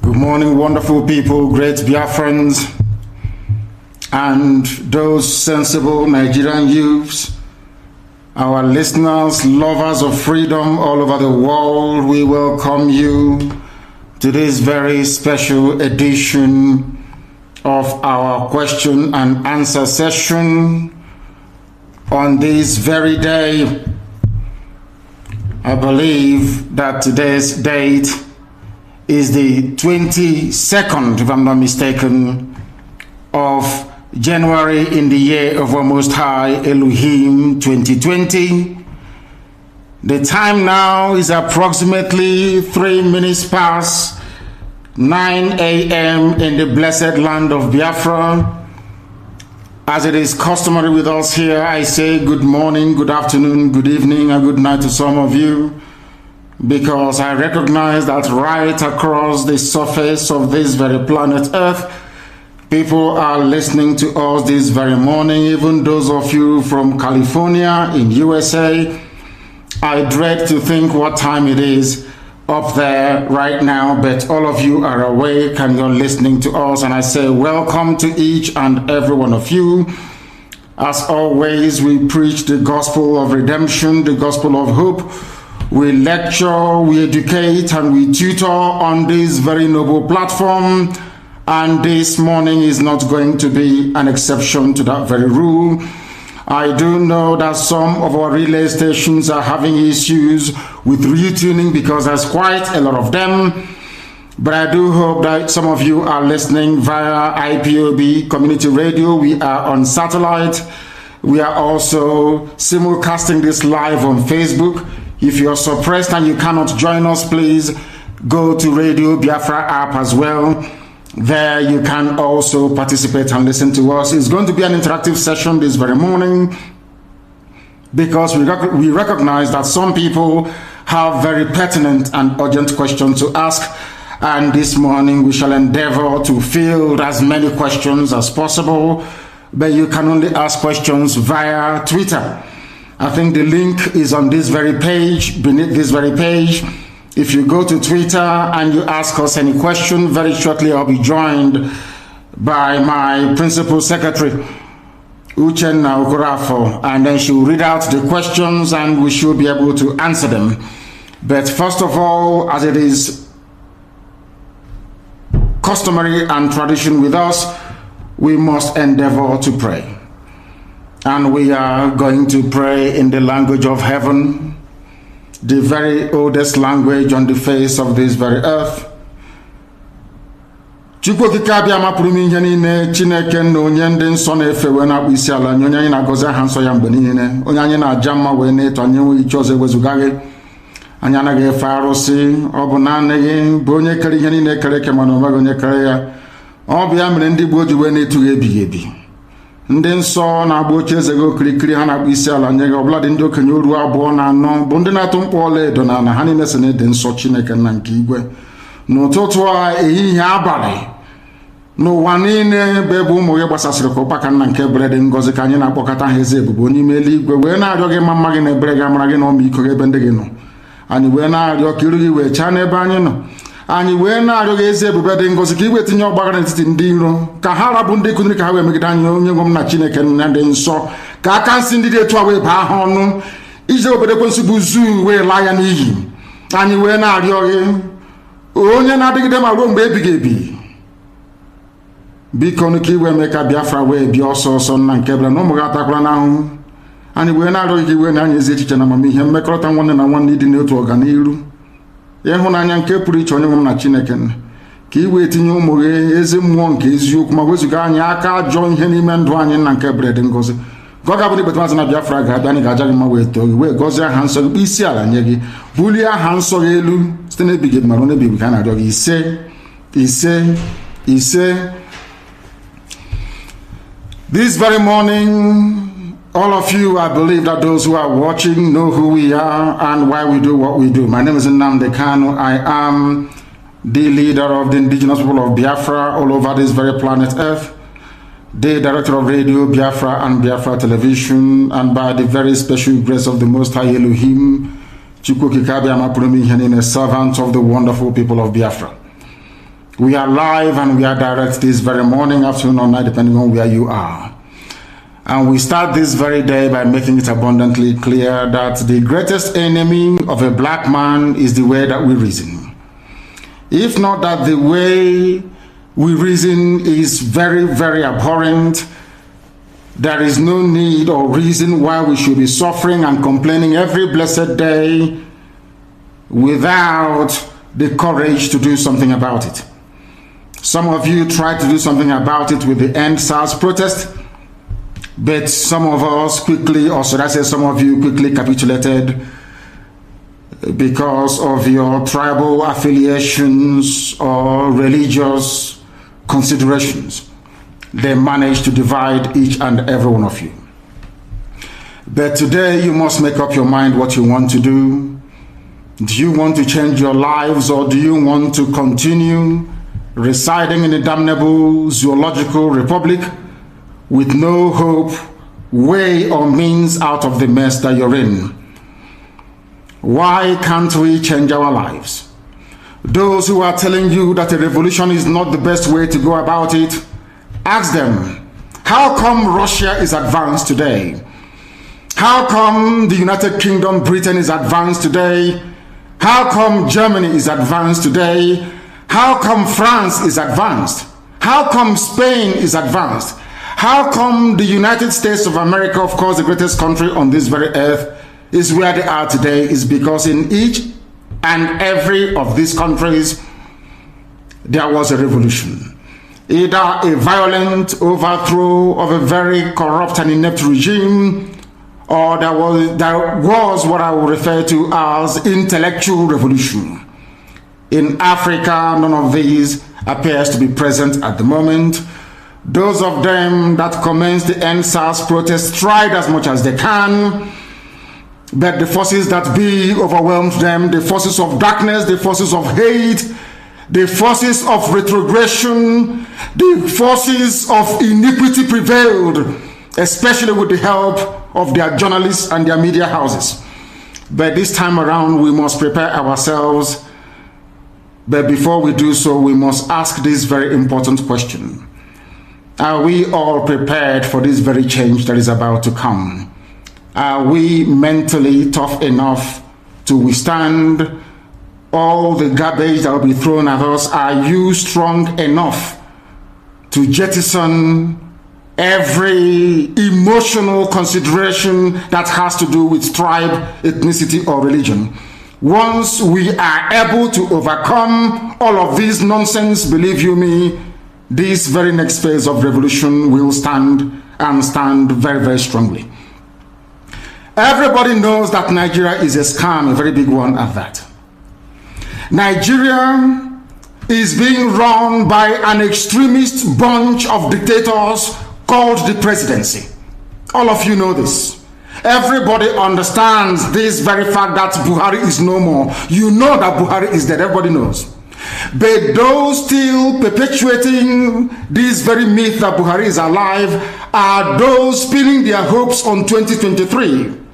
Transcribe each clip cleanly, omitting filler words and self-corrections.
Good morning, wonderful people, great Biafrans, and those sensible Nigerian youths, our listeners, lovers of freedom all over the world. We welcome you to this very special edition of our question and answer session on this very day. I believe that today's date is the 22nd, if I'm not mistaken, of January in the year of our Most High Elohim 2020. The time now is approximately 3 minutes past 9 a.m. in the blessed land of Biafra. As it is customary with us here, I say good morning, good afternoon, good evening, and good night to some of you, because I recognize that right across the surface of this very planet Earth, people are listening to us this very morning, even those of you from California in USA. I dread to think what time it is up there right now, but all of you are awake and you're listening to us, and I say welcome to each and every one of you. As always, we preach the gospel of redemption, the gospel of hope. We lecture, we educate, and we tutor on this very noble platform, and this morning is not going to be an exception to that very rule. I do know that some of our relay stations are having issues with retuning because there's quite a lot of them, but I do hope that some of you are listening via IPOB Community Radio. We are on satellite. We are also simulcasting this live on Facebook. If you're suppressed and you cannot join us, please go to Radio Biafra app as well. There you can also participate and listen to us. It's going to be an interactive session this very morning, because we recognize that some people have very pertinent and urgent questions to ask, and this morning we shall endeavor to field as many questions as possible, but you can only ask questions via Twitter. I think the link is on this very page, beneath this very page. If you go to Twitter and you ask us any question, very shortly I'll be joined by my principal secretary, Uchenna Okorafo, and then she will read out the questions and we should be able to answer them. But first of all, as it is customary and tradition with us, we must endeavor to pray. And we are going to pray in the language of heaven, the very oldest language on the face of this very earth. Chukwu kikabia mapurumi ihe niile, Chineke na onye ndị nsọ na-efe wee na-akpụ isi ala, onye anyị na-agọzi aha nsọ ya mgbe niile, onye anyị na-aja mma wee na-eto, anyị enweghị iche ọzọ ewezuga gị. Anyị anaghị efe arụsị, ọ bụ naanị gị bụ onye kere ihe niile kere eke, mana onweghị onye kere ya. Ọ bụ ya mere ndị Igbo ji wee na-etu gị ebighị ebi. Ndị nsọ na-agba oche eze gị okirikiri, ha na-akpụ isi ala nye gị, ọbụladị ndị okenye oru abụọ na anọ bụ ndị na-atụ mkpọ ọla edo na ana, ha niile si na ịdị nsọ Chineke nna nke igwe. N'ụtụtụ a, ehihie, abalị, n'ụwa niile bụ ebe ụmụ gị gbasasịrị ka ụkpaka nna nke ebere dị ngọzi, ka anyị na-akpọkọta ha eze ebube n'ime eluigwe, wee na-arịọ gị mma gị na ebere gị, amara gị na ọmịiko gị ebe ndị gị nọ. Anyị wee na-arịọ ka iru gị wee chaa n'ebe anyị nọ. Anyị wee na-arịọ gị eze ebube dị ngọzi, ka iwe tinye ọgbaghara n'etiti ndị iro, ka ha rabụ ndị kụziri ka ha wee megide anyị, onye nwe m na Chineke na dị nsọ, ka aka nsị ndị dị etu a wee baa ha ọnụ, iji obodo ekwensu bụ zuu wee laa ya n'iyi. Anyị wee na-arịọ gị, onye na-adịgide ma ruo mgbe ebighị ebi, biko ka iwe mee ka Biafra wee bịa ọsọ ọsọ nna nke ebere na ụmụ gị atakwara n'ahụhụ. Anyị wee na-arịọ gị wee na anyị ezi echiche na amamihe, mmekọrịta nwanne na nwanne, ịdị n'otu ọganiru, ịhụnanya nke pụrụ iche, onye nwe m na Chineke, ka iwe etinye ụmụ gị ezi mmụọ nke eziokwu, ma wezuga anyị aka ajọ ihe n'ime ndụ anyị nna nke ebere dị ngọzi. Ka ọ ga-abụ na ikpeta maazị na Biafra ga-abịa, anyị ga-aja gị mma wee too gị, wee gọzie aha nsọ gị, kpụ isi ala nye gị, bulie aha nsọ gị elu site n'ebighị ebi ma ruo n'ebighị ebi, ka a na-arịọ gị ise ise ise. This very morning, all of you, I believe that those who are watching know who we are and why we do what we do. My name is Nnamdi Kanu. I am the leader of the indigenous people of Biafra all over this very planet Earth, the director of Radio Biafra and Biafra Television, and by the very special grace of the Most High Elohim, Chukwu Kikabia Mapurumi Henine, servant of the wonderful people of Biafra. We are live and we are direct this very morning, afternoon, or night, depending on where you are. And we start this very day by making it abundantly clear that the greatest enemy of a black man is the way that we reason. If not that the way we reason is very, very abhorrent, there is no need or reason why we should be suffering and complaining every blessed day without the courage to do something about it. Some of you tried to do something about it with the End SARS protest, but some of us quickly, or should I say some of you quickly capitulated because of your tribal affiliations or religious considerations. They managed to divide each and every one of you. But today you must make up your mind what you want to do. Do you want to change your lives, or do you want to continue residing in a damnable zoological republic with no hope, way, or means out of the mess that you're in? Why can't we change our lives? Those who are telling you that a revolution is not the best way to go about it, ask them, how come Russia is advanced today? How come the United Kingdom, Britain is advanced today? How come Germany is advanced today? How come France is advanced? How come Spain is advanced? How come the United States of America, of course the greatest country on this very earth, is where they are today? Is because in each and every of these countries there was a revolution. Either a violent overthrow of a very corrupt and inept regime, or there was what I would refer to as intellectual revolution. In Africa, none of these appears to be present at the moment. Those of them that commenced the End SARS protest tried as much as they can, but the forces that be overwhelmed them, the forces of darkness, the forces of hate, the forces of retrogression, the forces of iniquity prevailed, especially with the help of their journalists and their media houses. But this time around, we must prepare ourselves. But before we do so, we must ask this very important question. Are we all prepared for this very change that is about to come? Are we mentally tough enough to withstand all the garbage that will be thrown at us? Are you strong enough to jettison every emotional consideration that has to do with tribe, ethnicity, or religion? Once we are able to overcome all of this nonsense, believe you me, this very next phase of revolution will stand, and stand very, very strongly. Everybody knows that Nigeria is a scam, a very big one at that. Nigeria is being run by an extremist bunch of dictators called the presidency. All of you know this. Everybody understands this very fact that Buhari is no more. You know that Buhari is dead. Everybody knows. But those still perpetuating this very myth that Buhari is alive are those pinning their hopes on 2023.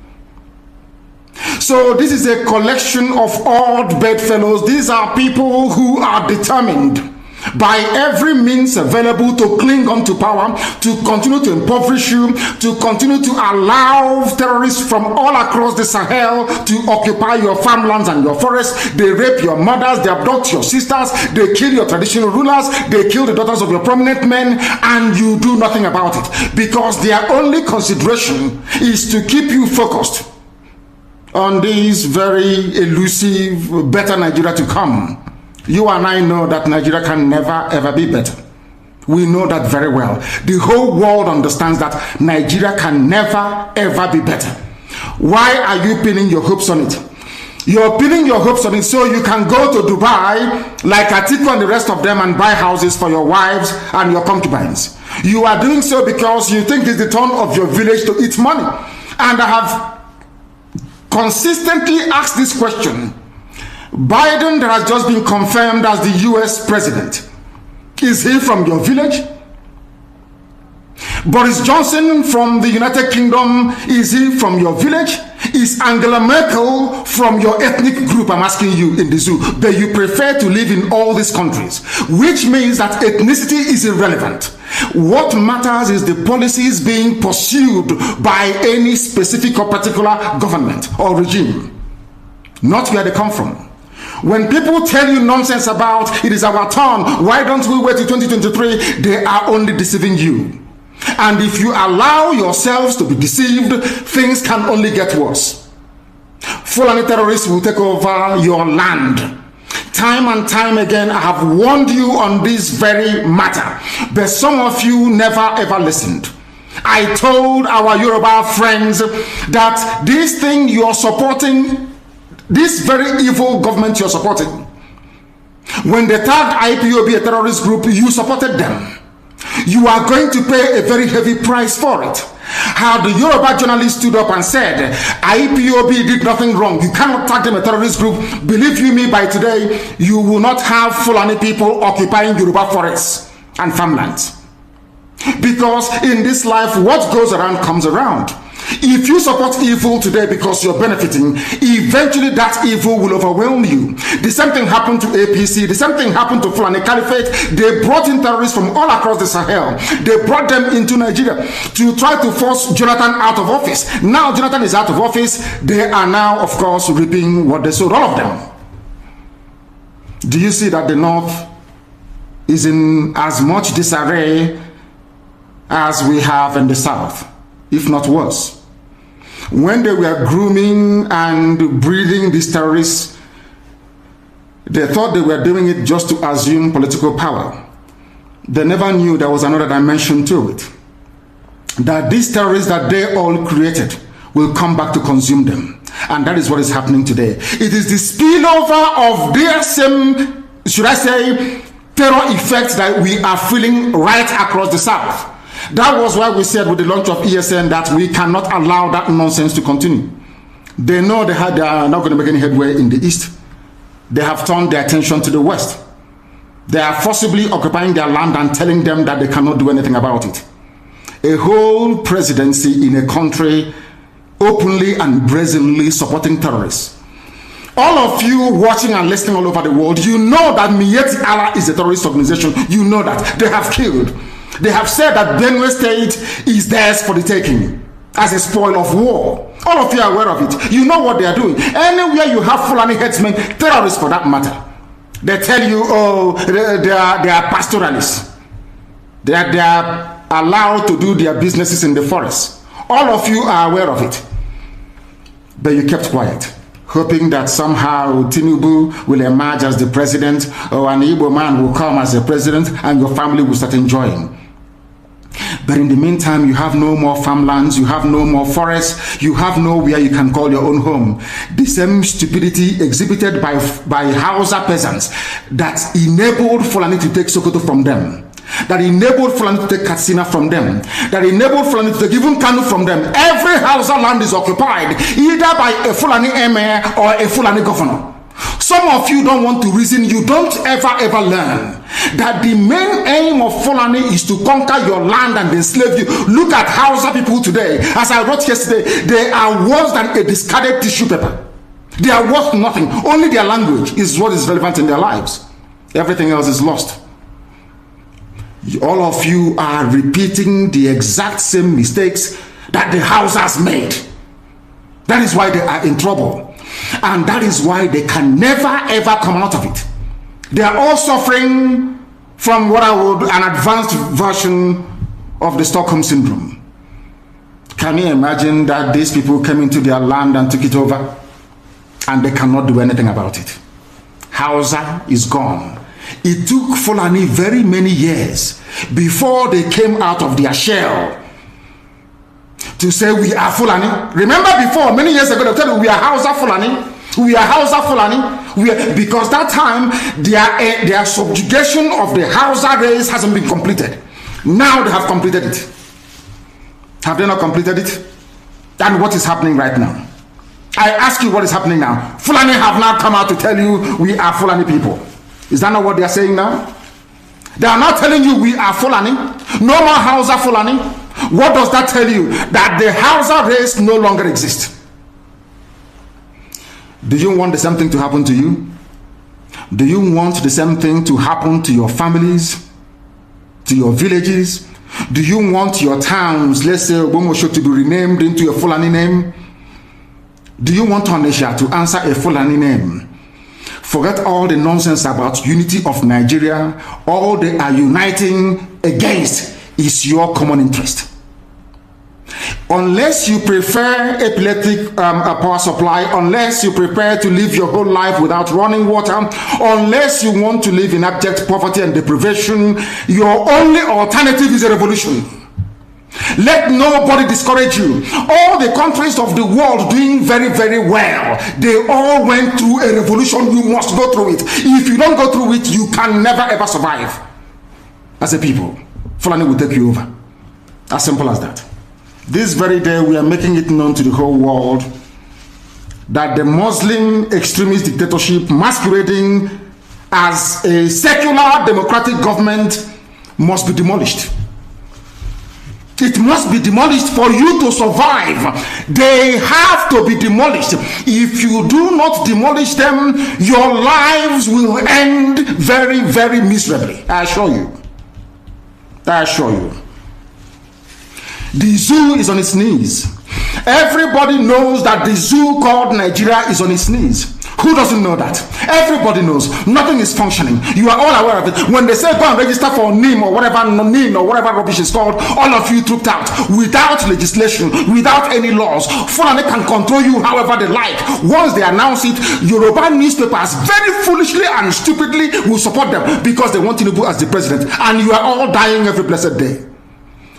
So this is a collection of odd bedfellows. These are people who are determined by every means available to cling on to power, to continue to impoverish you, to continue to allow terrorists from all across the Sahel to occupy your farmlands and your forests. They rape your mothers, they abduct your sisters, they kill your traditional rulers, they kill the daughters of your prominent men, and you do nothing about it, because their only consideration is to keep you focused on this very elusive better Nigeria to come. You and I know that Nigeria can never ever be better. We know that very well. The whole world understands that Nigeria can never ever be better. Why are you pinning your hopes on it? You're pinning your hopes on it so you can go to Dubai like Atiku and the rest of them and buy houses for your wives and your concubines. You are doing so because you think it's the turn of your village to eat money. And I have consistently asked this question. Biden, that has just been confirmed as the US president, is he from your village? Boris Johnson from the United Kingdom, is he from your village? Is Angela Merkel from your ethnic group, I'm asking you, in the zoo, but you prefer to live in all these countries, which means that ethnicity is irrelevant. What matters is the policies being pursued by any specific or particular government or regime, not where they come from. When people tell you nonsense about it is our turn, why don't we wait till 2023, they are only deceiving you. And if you allow yourselves to be deceived, things can only get worse. Fulani terrorists will take over your land. Time and time again, I have warned you on this very matter, but some of you never ever listened. I told our Yoruba friends that this thing you are supporting, this very evil government you are supporting, when they tagged IPOB a terrorist group, you supported them. You are going to pay a very heavy price for it. How the Yoruba journalist stood up and said, IPOB did nothing wrong. You cannot tag them a terrorist group. Believe you me, by today, you will not have Fulani people occupying Yoruba forests and farmlands. Because in this life, what goes around comes around. If you support evil today because you're benefiting, eventually that evil will overwhelm you. The same thing happened to APC. The same thing happened to Fulani Caliphate. They brought in terrorists from all across the Sahel. They brought them into Nigeria to try to force Jonathan out of office. Now Jonathan is out of office. They are now, of course, reaping what they sowed, all of them. Do you see that the North is in as much disarray as we have in the South, if not worse? When they were grooming and breeding these terrorists, they thought they were doing it just to assume political power. They never knew there was another dimension to it. That these terrorists that they all created will come back to consume them. And that is what is happening today. It is the spillover of their same, should I say, terror effects that we are feeling right across the South. That was why we said with the launch of ESN that we cannot allow that nonsense to continue. They know they are not going to make any headway in the East. They have turned their attention to the West. They are forcibly occupying their land and telling them that they cannot do anything about it. A whole presidency in a country openly and brazenly supporting terrorists. All of you watching and listening all over the world, you know that Miyetti Allah is a terrorist organization. You know that. They have killed. They have said that Benue State is theirs for the taking as a spoil of war. All of you are aware of it. You know what they are doing. Anywhere you have Fulani headsmen, terrorists for that matter, they tell you, oh, they are pastoralists. They are allowed to do their businesses in the forest. All of you are aware of it. But you kept quiet, hoping that somehow Tinubu will emerge as the president, or an Igbo man will come as a president, and your family will start enjoying. But in the meantime, you have no more farmlands, you have no more forests, you have nowhere you can call your own home. The same stupidity exhibited by Hausa peasants that enabled Fulani to take Sokoto from them, that enabled Fulani to take Katsina from them, that enabled Fulani to take even Kanu from them. Every Hausa land is occupied either by a Fulani emir or a Fulani governor. Some of you don't want to reason. You don't ever learn that the main aim of Fulani is to conquer your land and enslave you. Look at Hausa people today. As I wrote yesterday, they are worse than a discarded tissue paper. They are worth nothing. Only their language is what is relevant in their lives. Everything else is lost. All of you are repeating the exact same mistakes that the Hausas made. That is why they are in trouble. And that is why they can never ever come out of it. They are all suffering from what I would an advanced version of the Stockholm Syndrome. Can you imagine that these people came into their land and took it over and they cannot do anything about it? Hausa is gone. It took Fulani very many years before they came out of their shell to say we are Fulani. Remember before, many years ago, they tell you we are Hausa Fulani. We are Hausa Fulani. Because that time, their subjugation of the Hausa race hasn't been completed. Now they have completed it. Have they not completed it? And what is happening right now? I ask you, what is happening now? Fulani have now come out to tell you we are Fulani people. Is that not what they are saying now? They are not telling you we are Fulani. No more Hausa Fulani. What does that tell you? That the Hausa race no longer exists. Do you want the same thing to happen to you? Do you want the same thing to happen to your families, to your villages? Do you want your towns, let's say Obomosho, to be renamed into a Fulani name? Do you want Onisha to answer a Fulani name? Forget all the nonsense about unity of Nigeria. All they are uniting against is your common interest. Unless you prefer epileptic power supply, unless you prepare to live your whole life without running water, unless you want to live in abject poverty and deprivation, your only alternative is a revolution. Let nobody discourage you. All the countries of the world doing very, very well, they all went through a revolution. You must go through it. If you don't go through it, you can never ever survive as a people. Fulani will take you over. As simple as that. This very day, we are making it known to the whole world that the Muslim extremist dictatorship masquerading as a secular democratic government must be demolished. It must be demolished for you to survive. They have to be demolished. If you do not demolish them, your lives will end very, very miserably. I assure you. I assure you. The zoo is on its knees. Everybody knows that the zoo called Nigeria is on its knees. Who doesn't know that? Everybody knows. Nothing is functioning. You are all aware of it. When they say go and register for NIM or whatever rubbish is called, all of you trooped out without legislation, without any laws. Fulani can control you however they like. Once they announce it, Yoruba newspapers very foolishly and stupidly will support them because they want Tinubu as the president. And you are all dying every blessed day.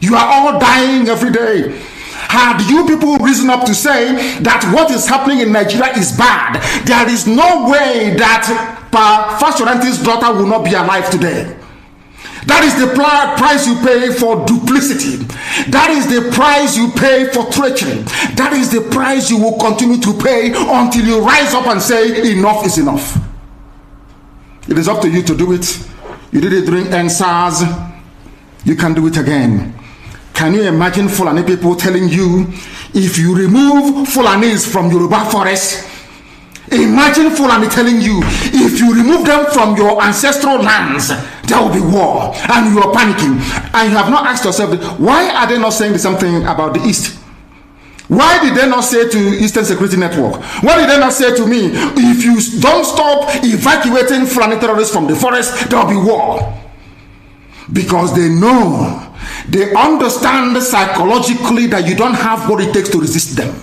You are all dying every day. Had you people risen up to say that what is happening in Nigeria is bad, there is no way that Fashoranti's daughter will not be alive today. That is the price you pay for duplicity. That is the price you pay for treachery. That is the price you will continue to pay until you rise up and say enough is enough. It is up to you to do it. You did it during NSAS. You can do it again. Can you imagine Fulani people telling you, if you remove Fulanis from Yoruba forest, imagine Fulani telling you, if you remove them from your ancestral lands, there will be war, and you are panicking, and you have not asked yourself, why are they not saying the same thing about the East? Why did they not say to Eastern Security Network? Why did they not say to me, if you don't stop evacuating Fulani terrorists from the forest, there will be war? Because they know, they understand psychologically that you don't have what it takes to resist them.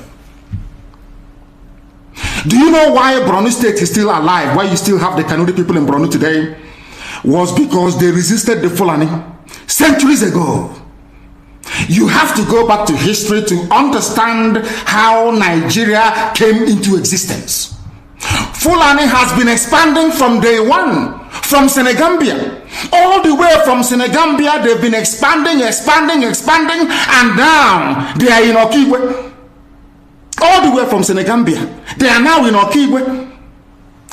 Do you know why Borno State is still alive? Why you still have the Kanuri people in Borno today? Was because they resisted the Fulani centuries ago. You have to go back to history to understand how Nigeria came into existence. Fulani has been expanding from day one, from Senegambia. All the way from Senegambia, they've been expanding, and now they are in Okigwe. All the way from Senegambia, they are now in Okigwe.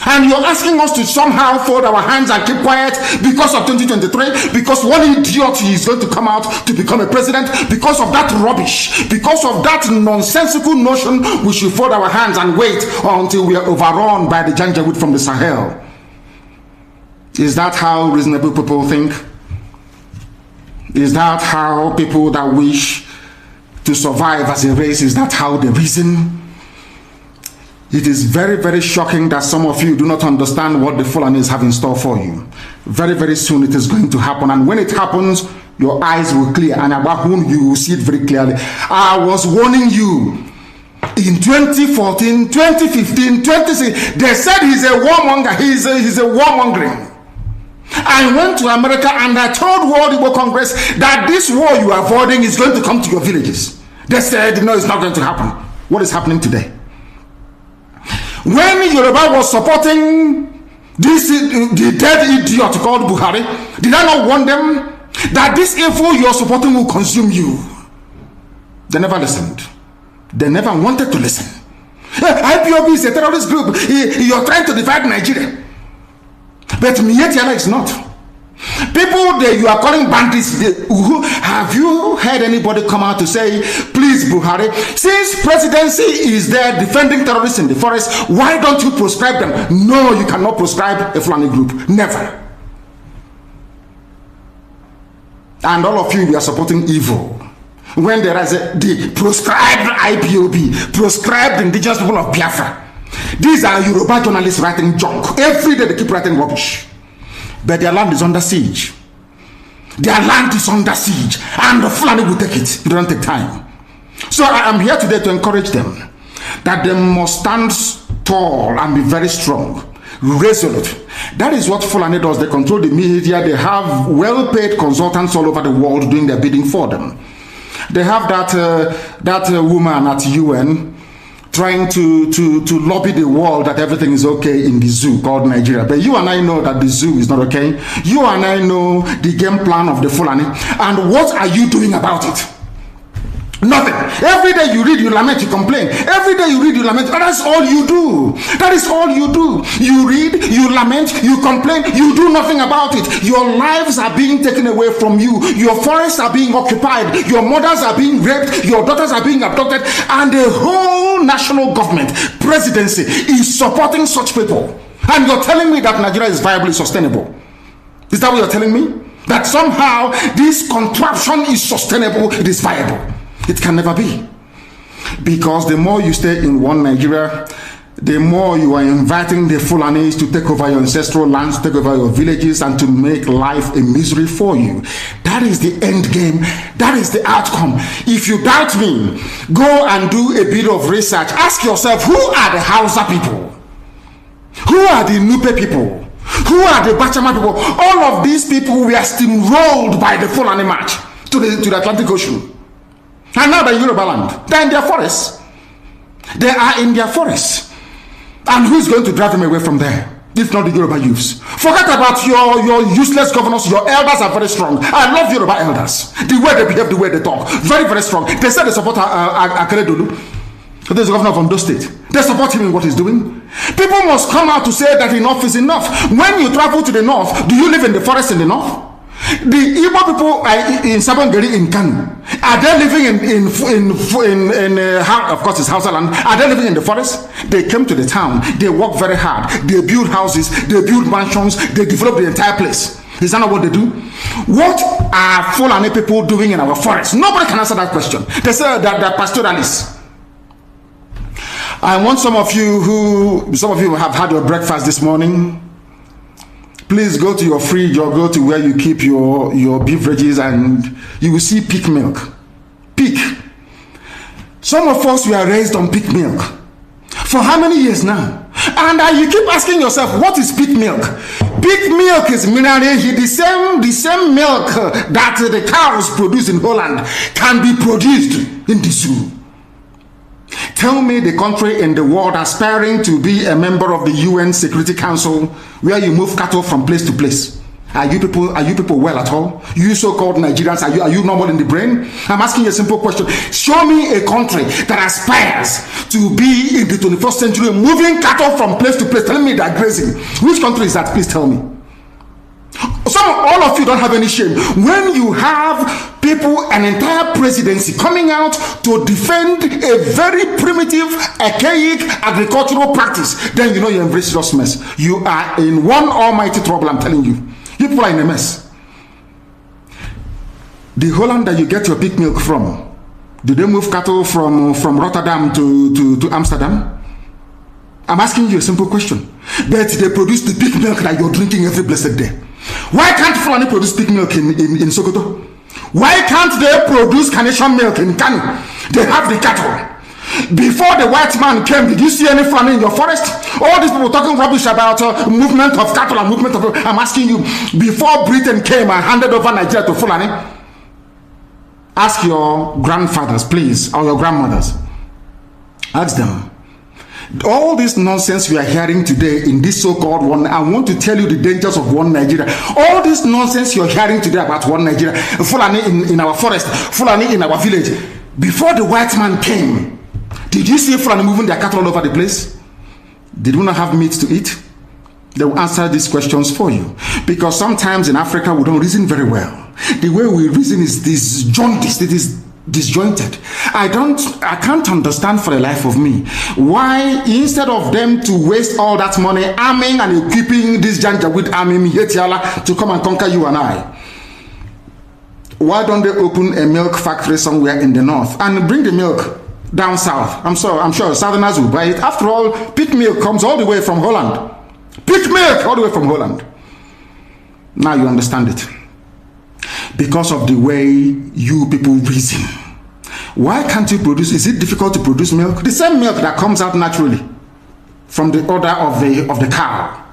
And you're asking us to somehow fold our hands and keep quiet because of 2023, because one idiot is going to come out to become a president, because of that rubbish, because of that nonsensical notion, we should fold our hands and wait until we are overrun by the Janjaweed from the Sahel. Is that how reasonable people think? Is that how people that wish to survive as a race, is that how they reason? It is very, very shocking that some of you do not understand what the Fulanis have in store for you. Very, very soon it is going to happen. And when it happens, your eyes will clear. And about whom you will see it very clearly. I was warning you. In 2014, 2015, 2016, they said he's a warmonger. He's a warmongering. I went to America and I told World Igbo Congress that this war you are avoiding is going to come to your villages. They said, no, it's not going to happen. What is happening today? When Yoruba was supporting the dead idiot called Buhari, did I not warn them that this evil you're supporting will consume you? They never listened. They never wanted to listen. IPOB is a terrorist group. You're trying to divide Nigeria. But Mietiala is not. People you are calling bandits. Have you heard anybody come out to say, please, Buhari, since presidency is there defending terrorists in the forest, why don't you proscribe them? No, you cannot proscribe a Fulani group. Never. And all of you are supporting evil. When there is the proscribed IPOB, proscribed indigenous people of Biafra. These are Yoruba journalists writing junk. Every day they keep writing rubbish. But their land is under siege. Their land is under siege. And the Fulani will take it. It doesn't take time. So I am here today to encourage them that they must stand tall and be very strong. Resolute. That is what Fulani does. They control the media. They have well-paid consultants all over the world doing their bidding for them. They have that woman at UN trying to lobby the world that everything is okay in the zoo called Nigeria. But you and I know that the zoo is not okay. You and I know the game plan of the Fulani. And what are you doing about it? Nothing. Every day you read, you lament, you complain. Every day you read, you lament. That's all you do. That is all you do. You read, you lament, you complain, you do nothing about it. Your lives are being taken away from you. Your forests are being occupied. Your mothers are being raped. Your daughters are being abducted. And the whole national government, presidency, is supporting such people. And you're telling me that Nigeria is viably sustainable. Is that what you're telling me? That somehow this contraption is sustainable, it is viable. It can never be. Because the more you stay in one Nigeria, the more you are inviting the Fulanis to take over your ancestral lands, take over your villages, and to make life a misery for you. That is the end game. That is the outcome. If you doubt me, go and do a bit of research. Ask yourself, who are the Hausa people? Who are the Nupe people? Who are the Bachama people? All of these people were steamrolled by the Fulani march to the Atlantic Ocean. And now they're in Yoruba land. They're in their forests. They are in their forests. And who's going to drive them away from there? If not the Yoruba youths. Forget about your useless governors. Your elders are very strong. I love Yoruba elders. The way they behave, the way they talk. Very, very strong. They said they support Akeredolu. There's the governor of Ondo State. They support him in what he's doing. People must come out to say that enough is enough. When you travel to the north, do you live in the forest in the north? The Igbo people in Sabongeri in Kanu, are they living in of course it's Hausa land, are they living in the forest? They came to the town, they work very hard, they build houses, they build mansions, they develop the entire place. Is that not what they do? What are Fulani people doing in our forest? Nobody can answer that question. They say that they're pastoralists. I want some of you have had your breakfast this morning. Please go to your fridge or go to where you keep your beverages and you will see pig milk. Pig. Some of us were raised on pig milk. For how many years now? And you keep asking yourself, what is pig milk? Pig milk is mineral. The same milk that the cows produce in Holland can be produced in the zoo. Tell me the country in the world aspiring to be a member of the UN Security Council where you move cattle from place to place. Are you people well at all? You so-called Nigerians, are you normal in the brain? I'm asking you a simple question. Show me a country that aspires to be in the 21st century moving cattle from place to place. Tell me they're grazing. Which country is that? Please tell me. All of you don't have any shame. When you have people, an entire presidency coming out to defend a very primitive, archaic agricultural practice, then you know you're in very serious mess. You are in one almighty trouble, I'm telling you. You people are in a mess. The Holland that you get your pig milk from, do they move cattle from Rotterdam to Amsterdam? I'm asking you a simple question. But they produce the pig milk that you're drinking every blessed day. Why can't Fulani produce pig milk in Sokoto? Why can't they produce carnation milk in Kanu? They have the cattle. Before the white man came, did you see any Fulani in your forest? All these people talking rubbish about movement of cattle and movement of... I'm asking you, before Britain came and handed over Nigeria to Fulani, ask your grandfathers, please, or your grandmothers. Ask them. All this nonsense we are hearing today in this so-called one, I want to tell you the dangers of one Nigeria. All this nonsense you're hearing today about one Nigeria, Fulani in our forest, Fulani in our village. Before the white man came, did you see Fulani moving their cattle all over the place? Did we not have meat to eat? They will answer these questions for you. Because sometimes in Africa, we don't reason very well. The way we reason is disjointed. It is disjointed. I can't understand for the life of me why, instead of them to waste all that money arming and equipping this Janjaweed army to come and conquer you and I, why don't they open a milk factory somewhere in the north and bring the milk down south? I'm sure Southerners will buy it. After all, pig milk comes all the way from Holland. Pig milk all the way from Holland. Now you understand it. Because of the way you people reason. Why can't you produce? Is it difficult to produce milk? The same milk that comes out naturally from the udder of the cow.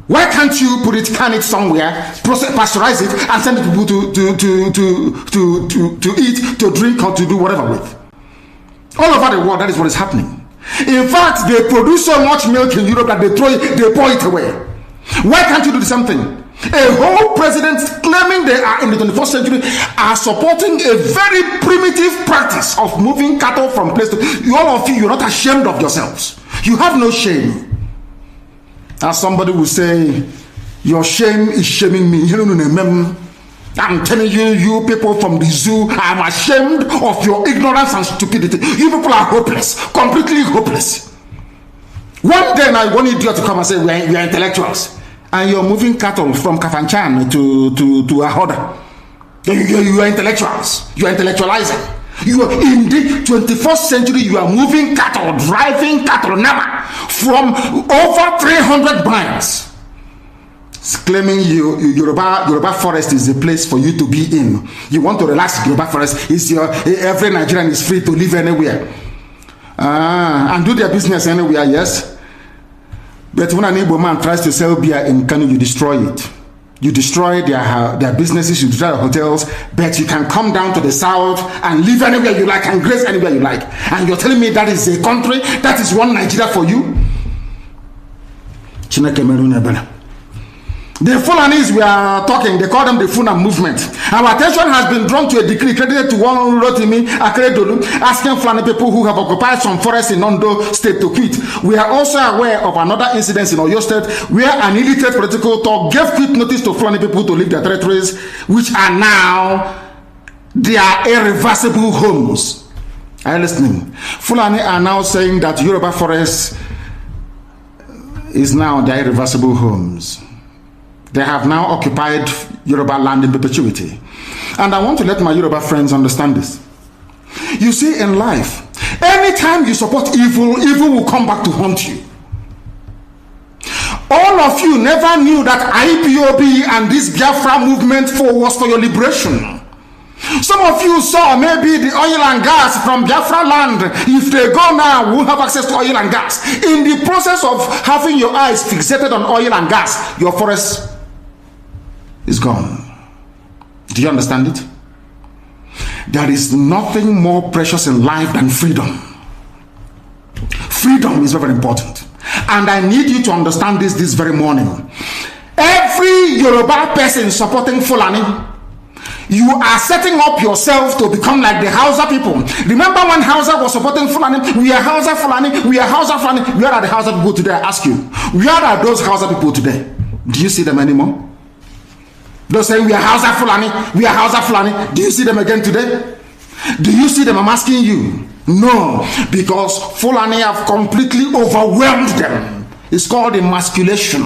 Why can't you put it, can it somewhere, pasteurize it, and send it to people to eat, to drink, or to do whatever with? All over the world, that is what is happening. In fact, they produce so much milk in Europe that they pour it away. Why can't you do the same thing? A whole president claiming they are in the 21st century are supporting a very primitive practice of moving cattle from place to place. All of you, you're not ashamed of yourselves. You have no shame. As somebody will say, your shame is shaming me. I'm telling you, you people from the zoo, I'm ashamed of your ignorance and stupidity. You people are hopeless, completely hopeless. One day now, one idiot to come and say, we are intellectuals. And you're moving cattle from Kafanchan to Ahoda. You are intellectuals. You are intellectualizing. You are in the 21st century. You are moving cattle, driving cattle now from over 300 miles. It's claiming Yoruba forest is a place for you to be in. You want to relax. Yoruba forest is every Nigerian is free to live anywhere and do their business anywhere. Yes. But when an Igbo man tries to sell beer in Kanu, you destroy it. You destroy their businesses, you destroy their hotels, but you can come down to the south and live anywhere you like and graze anywhere you like. And you're telling me that is a country, that is one Nigeria for you? The Fulanis we are talking, they call them the Funa movement. Our attention has been drawn to a decree credited to one Rotimi Akredolu, asking Fulani people who have occupied some forests in Ondo State to quit. We are also aware of another incident in Oyo State where an illiterate political talk gave quit notice to Fulani people to leave their territories, which are now their irreversible homes. Are you listening? Fulani are now saying that Yoruba forest is now their irreversible homes. They have now occupied Yoruba land in perpetuity. And I want to let my Yoruba friends understand this. You see, in life, anytime you support evil, evil will come back to haunt you. All of you never knew that IPOB and this Biafra movement was for your liberation. Some of you saw maybe the oil and gas from Biafra land. If they go now, we'll have access to oil and gas. In the process of having your eyes fixated on oil and gas, your forest is gone. Do you understand it? There is nothing more precious in life than freedom. Freedom is very important. And I need you to understand this very morning. Every Yoruba person supporting Fulani, you are setting up yourself to become like the Hausa people. Remember when Hausa was supporting Fulani? We are Hausa Fulani, we are Hausa Fulani. Where are the Hausa people today? I ask you. Where are those Hausa people today? Do you see them anymore? Those saying we are Hausa Fulani, we are Hausa Fulani. Do you see them again today? Do you see them? I'm asking you. No, because Fulani have completely overwhelmed them. It's called emasculation.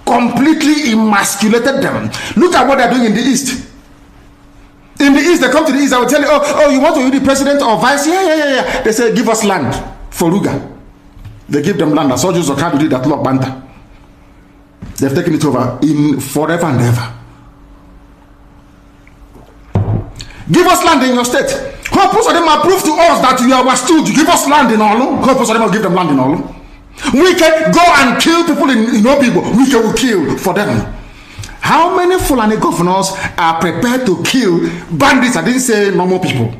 Completely emasculated them. Look at what they're doing in the East. In the East, they come to the East, I will tell you, oh, you want to be the president or vice? Yeah. They say, give us land for Ruga. They give them land. As soldiers of Kabili that lock Banta. They've taken it over in forever and ever. Give us land in your state. Hope of them prove to us that you are stood. Give us land in Olu. Hope of them give them land in Olu. We can go and kill people in Obibo. We can kill for them. How many Fulani governors are prepared to kill bandits? I didn't say normal people.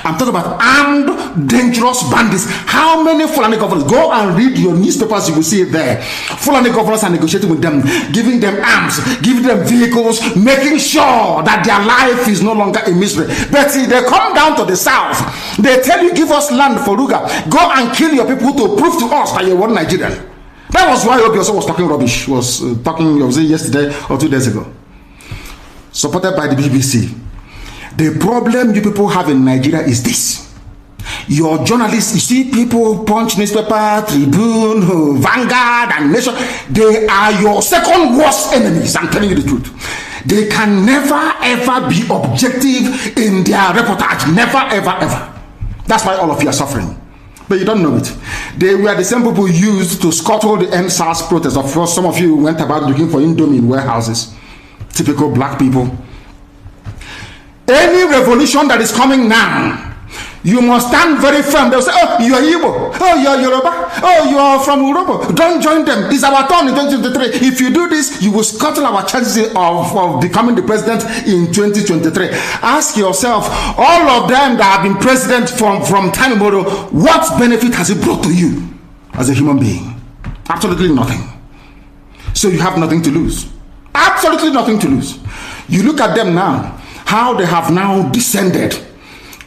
I'm talking about armed, dangerous bandits. How many Fulani governors? Go and read your newspapers, you will see it there. Fulani governors are negotiating with them, giving them arms, giving them vehicles, making sure that their life is no longer a misery. But see, they come down to the south. They tell you, give us land for Ruga. Go and kill your people to prove to us that you're one Nigerian. That was why Obi also was talking rubbish, was was it yesterday or 2 days ago. Supported by the BBC. The problem you people have in Nigeria is this. Your journalists, you see people, Punch newspaper, Tribune, Vanguard, and Nation, they are your second worst enemies. I'm telling you the truth. They can never ever be objective in their reportage. Never ever ever. That's why all of you are suffering. But you don't know it. They were the same people used to scuttle the NSAS protest. Of course, some of you went about looking for Indomie in warehouses. Typical black people. Any revolution that is coming now, you must stand very firm. They'll say, oh, you are Igbo. Oh, you are Yoruba. Oh, you are from Europe. Don't join them. It's our turn in 2023. If you do this, you will scuttle our chances of becoming the president in 2023. Ask yourself, all of them that have been president from time immemorial, what benefit has it brought to you as a human being? Absolutely nothing. So you have nothing to lose. Absolutely nothing to lose. You look at them now, how they have now descended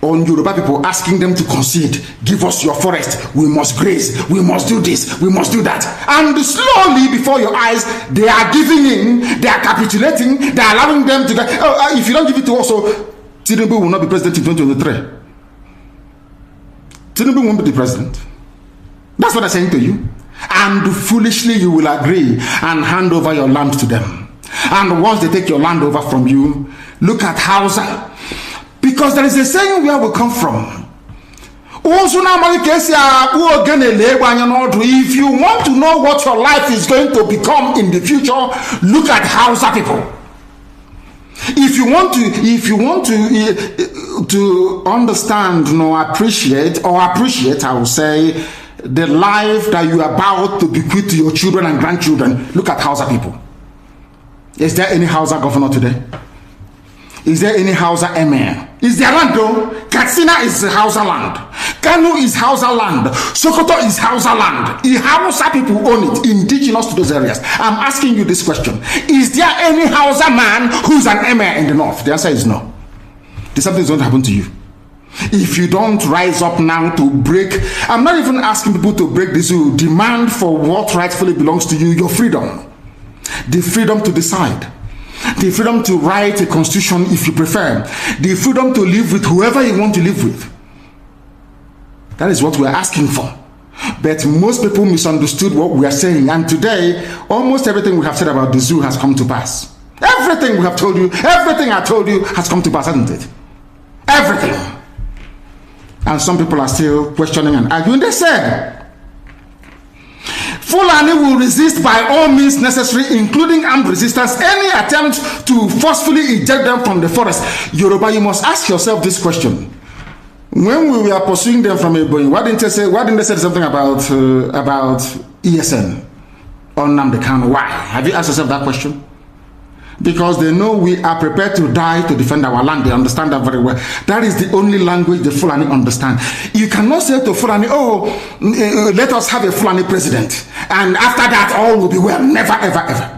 on Yoruba people, asking them to concede, give us your forest, we must graze, we must do this, we must do that. And slowly before your eyes, they are giving in, they are capitulating, they are allowing them to get, if you don't give it to us, Tinubu will not be president in 2023. Tinubu won't be the president. That's what I'm saying to you. And foolishly you will agree and hand over your land to them. And once they take your land over from you, look at Hausa. Because there is a saying where we come from. If you want to know what your life is going to become in the future, look at Hausa people. If you want to understand, appreciate, I will say, the life that you are about to bequeath to your children and grandchildren, look at Hausa people. Is there any Hausa governor today? Is there any Hausa emir? Is there land though? Katsina is Hausa land. Kanu is Hausa land. Sokoto is Hausa land. The Hausa people own it, indigenous to those areas. I'm asking you this question. Is there any Hausa man who's an emir in the north? The answer is no. Something's going to happen to you. If you don't rise up now to break, I'm not even asking people to break this rule. Demand for what rightfully belongs to you, your freedom. The freedom to decide. The freedom to write a constitution if you prefer. The freedom to live with whoever you want to live with. That is what we are asking for. But most people misunderstood what we are saying. And today, almost everything we have said about the zoo has come to pass. Everything we have told you, everything I told you has come to pass, hasn't it? Everything. And some people are still questioning and arguing. They said, Fulani will resist by all means necessary, including armed resistance, any attempt to forcefully eject them from the forest. Yoruba, you must ask yourself this question. When we were pursuing them from Ebonyi, why didn't they say something about ESN or Nnamdi Kanu? Why? Have you asked yourself that question? Because they know we are prepared to die to defend our land. They understand that very well. That is the only language the Fulani understand. You cannot say to Fulani, let us have a Fulani president, and after that all will be well. Never, ever, ever.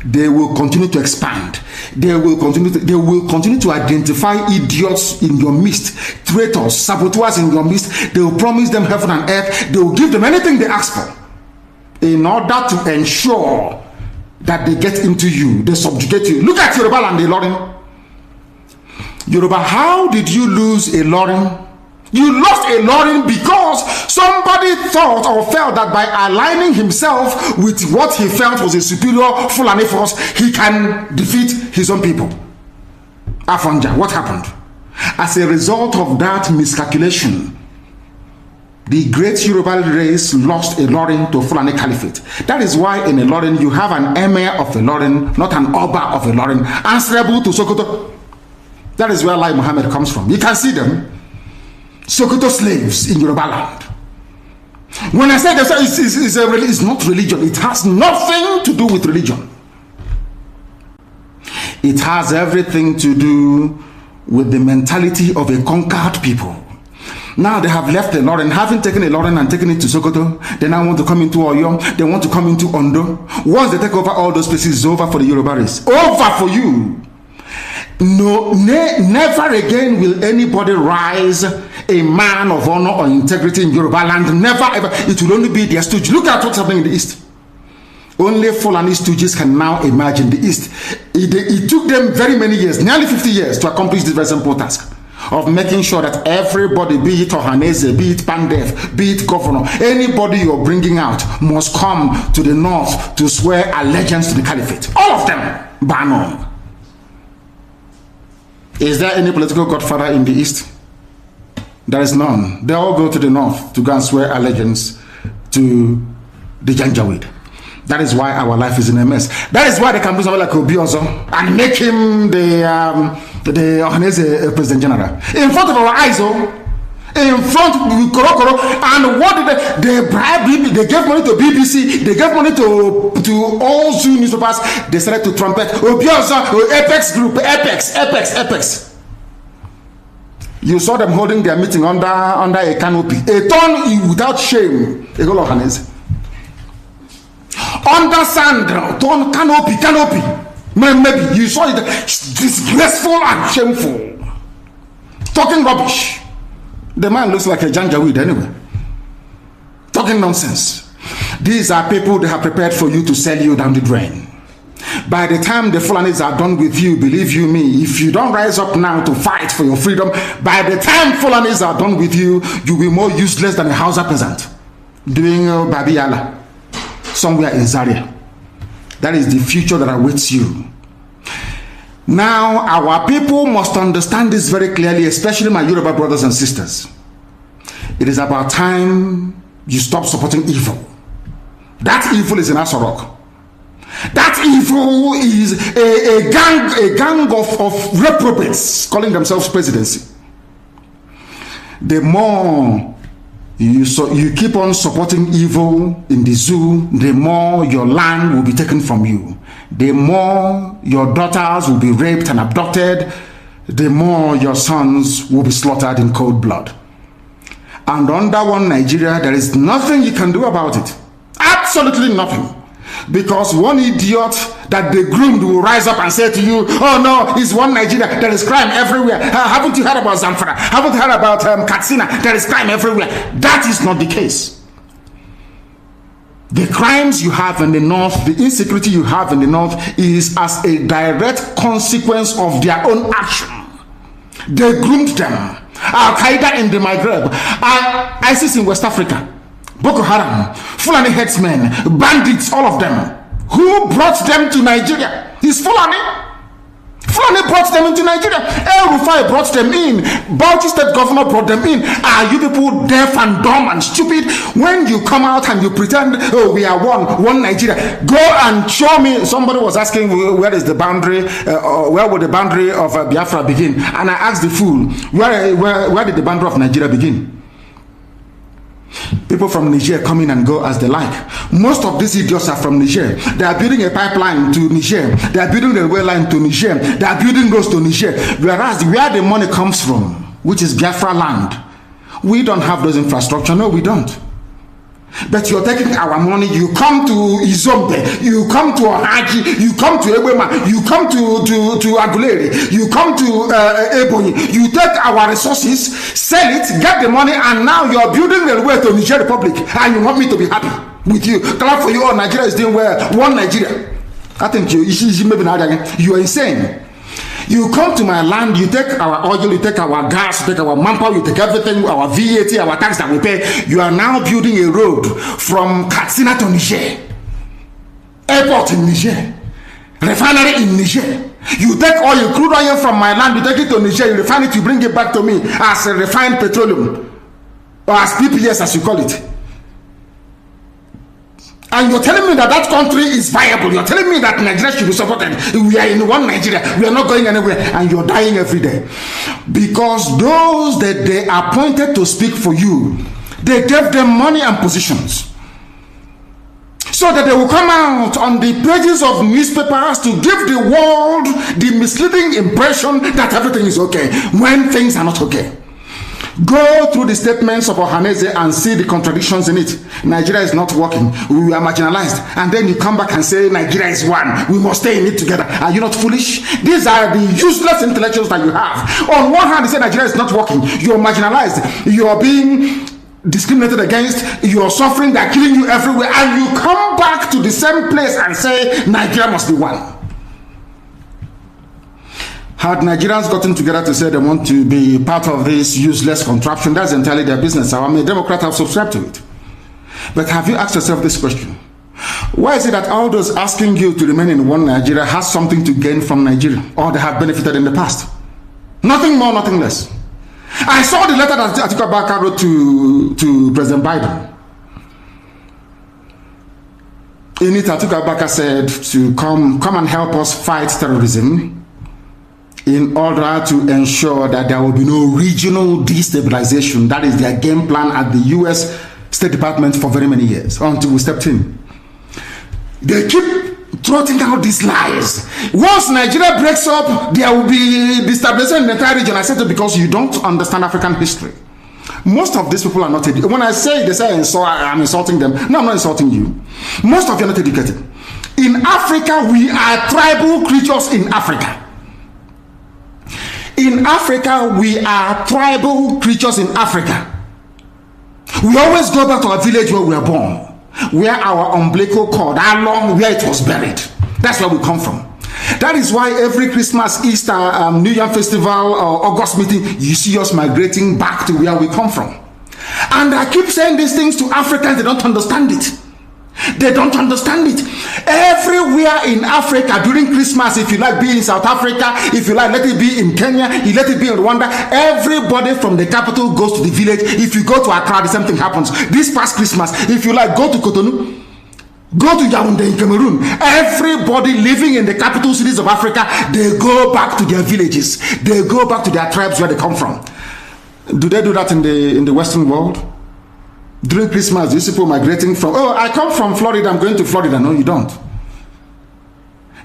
They will continue to expand. They will continue to identify idiots in your midst, traitors, saboteurs in your midst. They will promise them heaven and earth. They will give them anything they ask for in order to ensure that they get into you, they subjugate you. Look at Yoruba and Ilorin. Yoruba, how did you lose Ilorin? You lost Ilorin because somebody thought or felt that by aligning himself with what he felt was a superior Fulani force, he can defeat his own people. Afonja, what happened? As a result of that miscalculation, the great Yoruba race lost Ilorin to Fulani Caliphate. That is why in Ilorin you have an emir of Ilorin, not an Oba of Ilorin, answerable to Sokoto. That is where Lai Muhammad comes from. You can see them. Sokoto slaves in Yoruba land. When I say it's not religion, it has nothing to do with religion. It has everything to do with the mentality of a conquered people. Now they have left Ilorin, having taken Ilorin and taken it to Sokoto. They now want to come into Oyo. They want to come into Ondo. Once they take over all those places, it's over for the Yoruba race. Over for you. No, never again will anybody rise a man of honor or integrity in Yoruba land. Never ever. It will only be their stooge. Look at what's happening in the East. Only Fulani stooges can now emerge in the East. It took them very many years, nearly 50 years, to accomplish this very simple task of making sure that everybody, be it Ohaneze, be it Pandef, be it governor, anybody you're bringing out must come to the north to swear allegiance to the caliphate. All of them, bar none. Is there any political godfather in the East? There is none. They all go to the north to go and swear allegiance to the Janjaweed. That is why our life is in a mess. That is why they can bring somebody like Obiozo and make him the Ohaneze President General. In front of our eyes, in front of Korokoro. And what did they bribe him? They gave money to BBC. They gave money to all Zoo newspapers. They started to trumpet Obiozo, Apex Group, Apex. You saw them holding their meeting under a canopy. A ton without shame. A go Ohaneze. Under sand, ton canopy. Maybe you saw it disgraceful and shameful. Talking rubbish. The man looks like a Janjaweed anyway. Talking nonsense. These are people they have prepared for you to sell you down the drain. By the time the Fulanis are done with you, believe you me, if you don't rise up now to fight for your freedom, by the time Fulanis are done with you, you'll be more useless than a Hausa peasant doing Babi Allah somewhere in Zaria. That is the future that awaits you. Now, our people must understand this very clearly, especially my Yoruba brothers and sisters. It is about time you stop supporting evil. That evil is in Asorok. That evil is a gang of reprobates calling themselves presidency. The more you keep on supporting evil in the zoo, the more your land will be taken from you. The more your daughters will be raped and abducted, the more your sons will be slaughtered in cold blood. And under one Nigeria, there is nothing you can do about it. Absolutely nothing. Because one idiot that they groomed will rise up and say to you, oh no, it's one Nigeria, there is crime everywhere. Haven't you heard about Zamfara? Haven't you heard about Katsina? There is crime everywhere. That is not the case. The crimes you have in the north, the insecurity you have in the north is as a direct consequence of their own action. They groomed them. Al-Qaeda in the Maghreb, ISIS in West Africa, Boko Haram, Fulani headsmen, bandits, all of them. Who brought them to Nigeria? It's Fulani. Fulani brought them into Nigeria. El Rufai brought them in. Bauchi State Governor brought them in. Are you people deaf and dumb and stupid? When you come out and you pretend, oh, we are one Nigeria, go and show me. Somebody was asking where is the boundary, where would the boundary of Biafra begin? And I asked the fool, where did the boundary of Nigeria begin? People from Niger come in and go as they like. Most of these idiots are from Niger. They are building a pipeline to Niger. They are building a railway line to Niger. They are building roads to Niger. Whereas where the money comes from, which is Biafra land, we don't have those infrastructure. No, we don't. But you're taking our money. You come to Izombe, you come to Ohaji, you come to Ebema, you come to Aguleri, you come to Ebonyi. You take our resources, sell it, get the money, and now you're building a way to Niger Republic, and you want me to be happy with you. Clap for you. Oh, Nigeria is doing well. One Nigeria. I think you are insane. You come to my land, you take our oil, you take our gas, you take our manpower, you take everything, our VAT, our tax that we pay. You are now building a road from Katsina to Niger, airport in Niger, refinery in Niger. You take oil, crude oil from my land, you take it to Niger, you refine it, you bring it back to me as a refined petroleum, or as PPS as you call it. And you're telling me that that country is viable. You're telling me that Nigeria should be supported. We are in one Nigeria. We are not going anywhere. And you're dying every day. Because those that they appointed to speak for you, they gave them money and positions. So that they will come out on the pages of newspapers to give the world the misleading impression that everything is okay when things are not okay. Go through the statements of Ohaneze and see the contradictions in it. Nigeria is not working. We are marginalized. And then you come back and say Nigeria is one. We must stay in it together. Are you not foolish? These are the useless intellectuals that you have. On one hand, you say Nigeria is not working. You are marginalized. You are being discriminated against, you're suffering, they're killing you everywhere, and you come back to the same place and say Nigeria must be one. Had Nigerians gotten together to say they want to be part of this useless contraption, that's entirely their business. I'm a Democrat, I've subscribed to it. But have you asked yourself this question? Why is it that all those asking you to remain in one Nigeria has something to gain from Nigeria, or they have benefited in the past? Nothing more, nothing less. I saw the letter that Atiku Abubakar wrote to President Biden. In it, Atiku Abubakar said to come and help us fight terrorism in order to ensure that there will be no regional destabilization. That is their game plan at the U.S. State Department for very many years, until we stepped in. They keep trotting out these lies. Once Nigeria breaks up, there will be destabilization in the entire region. I said it because you don't understand African history. Most of these people are not educated. When I say they say I'm insulting them, no, I'm not insulting you. Most of you are not educated. In Africa, we are tribal creatures in Africa. In Africa, we are tribal creatures in Africa. We always go back to our village where we were born, where our umbilical cord, how long, where it was buried. That's where we come from. That is why every Christmas, Easter, New Year festival, or August meeting, you see us migrating back to where we come from. And I keep saying these things to Africans, they don't understand it. They don't understand it. Everywhere in Africa during Christmas, if you like, be in South Africa, if you like, let it be in Kenya, you let it be in Rwanda, everybody from the capital goes to the village. If you go to Accra, the same thing happens. This past Christmas, if you like, go to Cotonou, go to Yaoundé in Cameroon. Everybody living in the capital cities of Africa, they go back to their villages. They go back to their tribes where they come from. Do they do that in the Western world? During Christmas, these people migrating from, oh, I come from Florida, I'm going to Florida. No, you don't.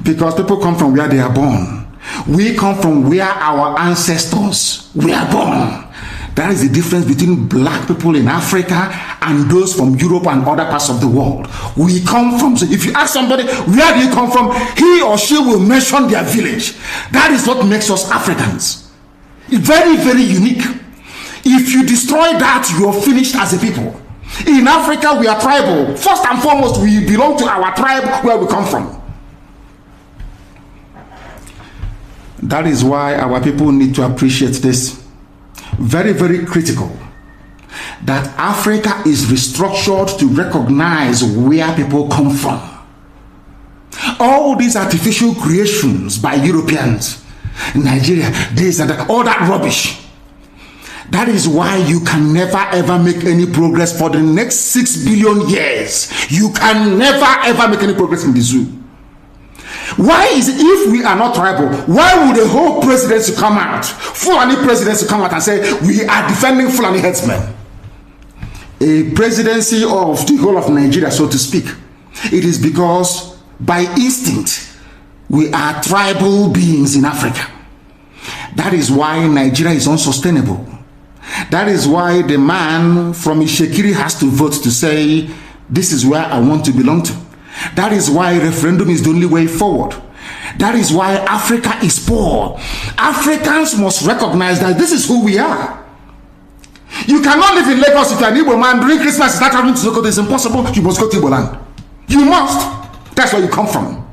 Because people come from where they are born. We come from where our ancestors were born. That is the difference between black people in Africa and those from Europe and other parts of the world. We come from, so if you ask somebody, where do you come from? He or she will mention their village. That is what makes us Africans. Very, very unique. If you destroy that, you are finished as a people. In Africa, we are tribal. First and foremost, we belong to our tribe where we come from. That is why our people need to appreciate this. Very, very critical. That Africa is restructured to recognize where people come from. All these artificial creations by Europeans, Nigeria, this and that, all that rubbish. That is why you can never ever make any progress for the next 6 billion years. You can never ever make any progress in the zoo. Why is it, if we are not tribal, why would a whole presidency come out, Fulani presidency come out and say, we are defending Fulani headsmen? A presidency of the whole of Nigeria, so to speak. It is because by instinct, we are tribal beings in Africa. That is why Nigeria is unsustainable. That is why the man from Ishekiri has to vote to say, this is where I want to belong to. That is why referendum is the only way forward. That is why Africa is poor. Africans must recognize that this is who we are. You cannot live in Lagos if you are an Igbo man. During Christmas, it's not traveling to Sokoto. It's impossible. You must go to Igbo land. You must. That's where you come from.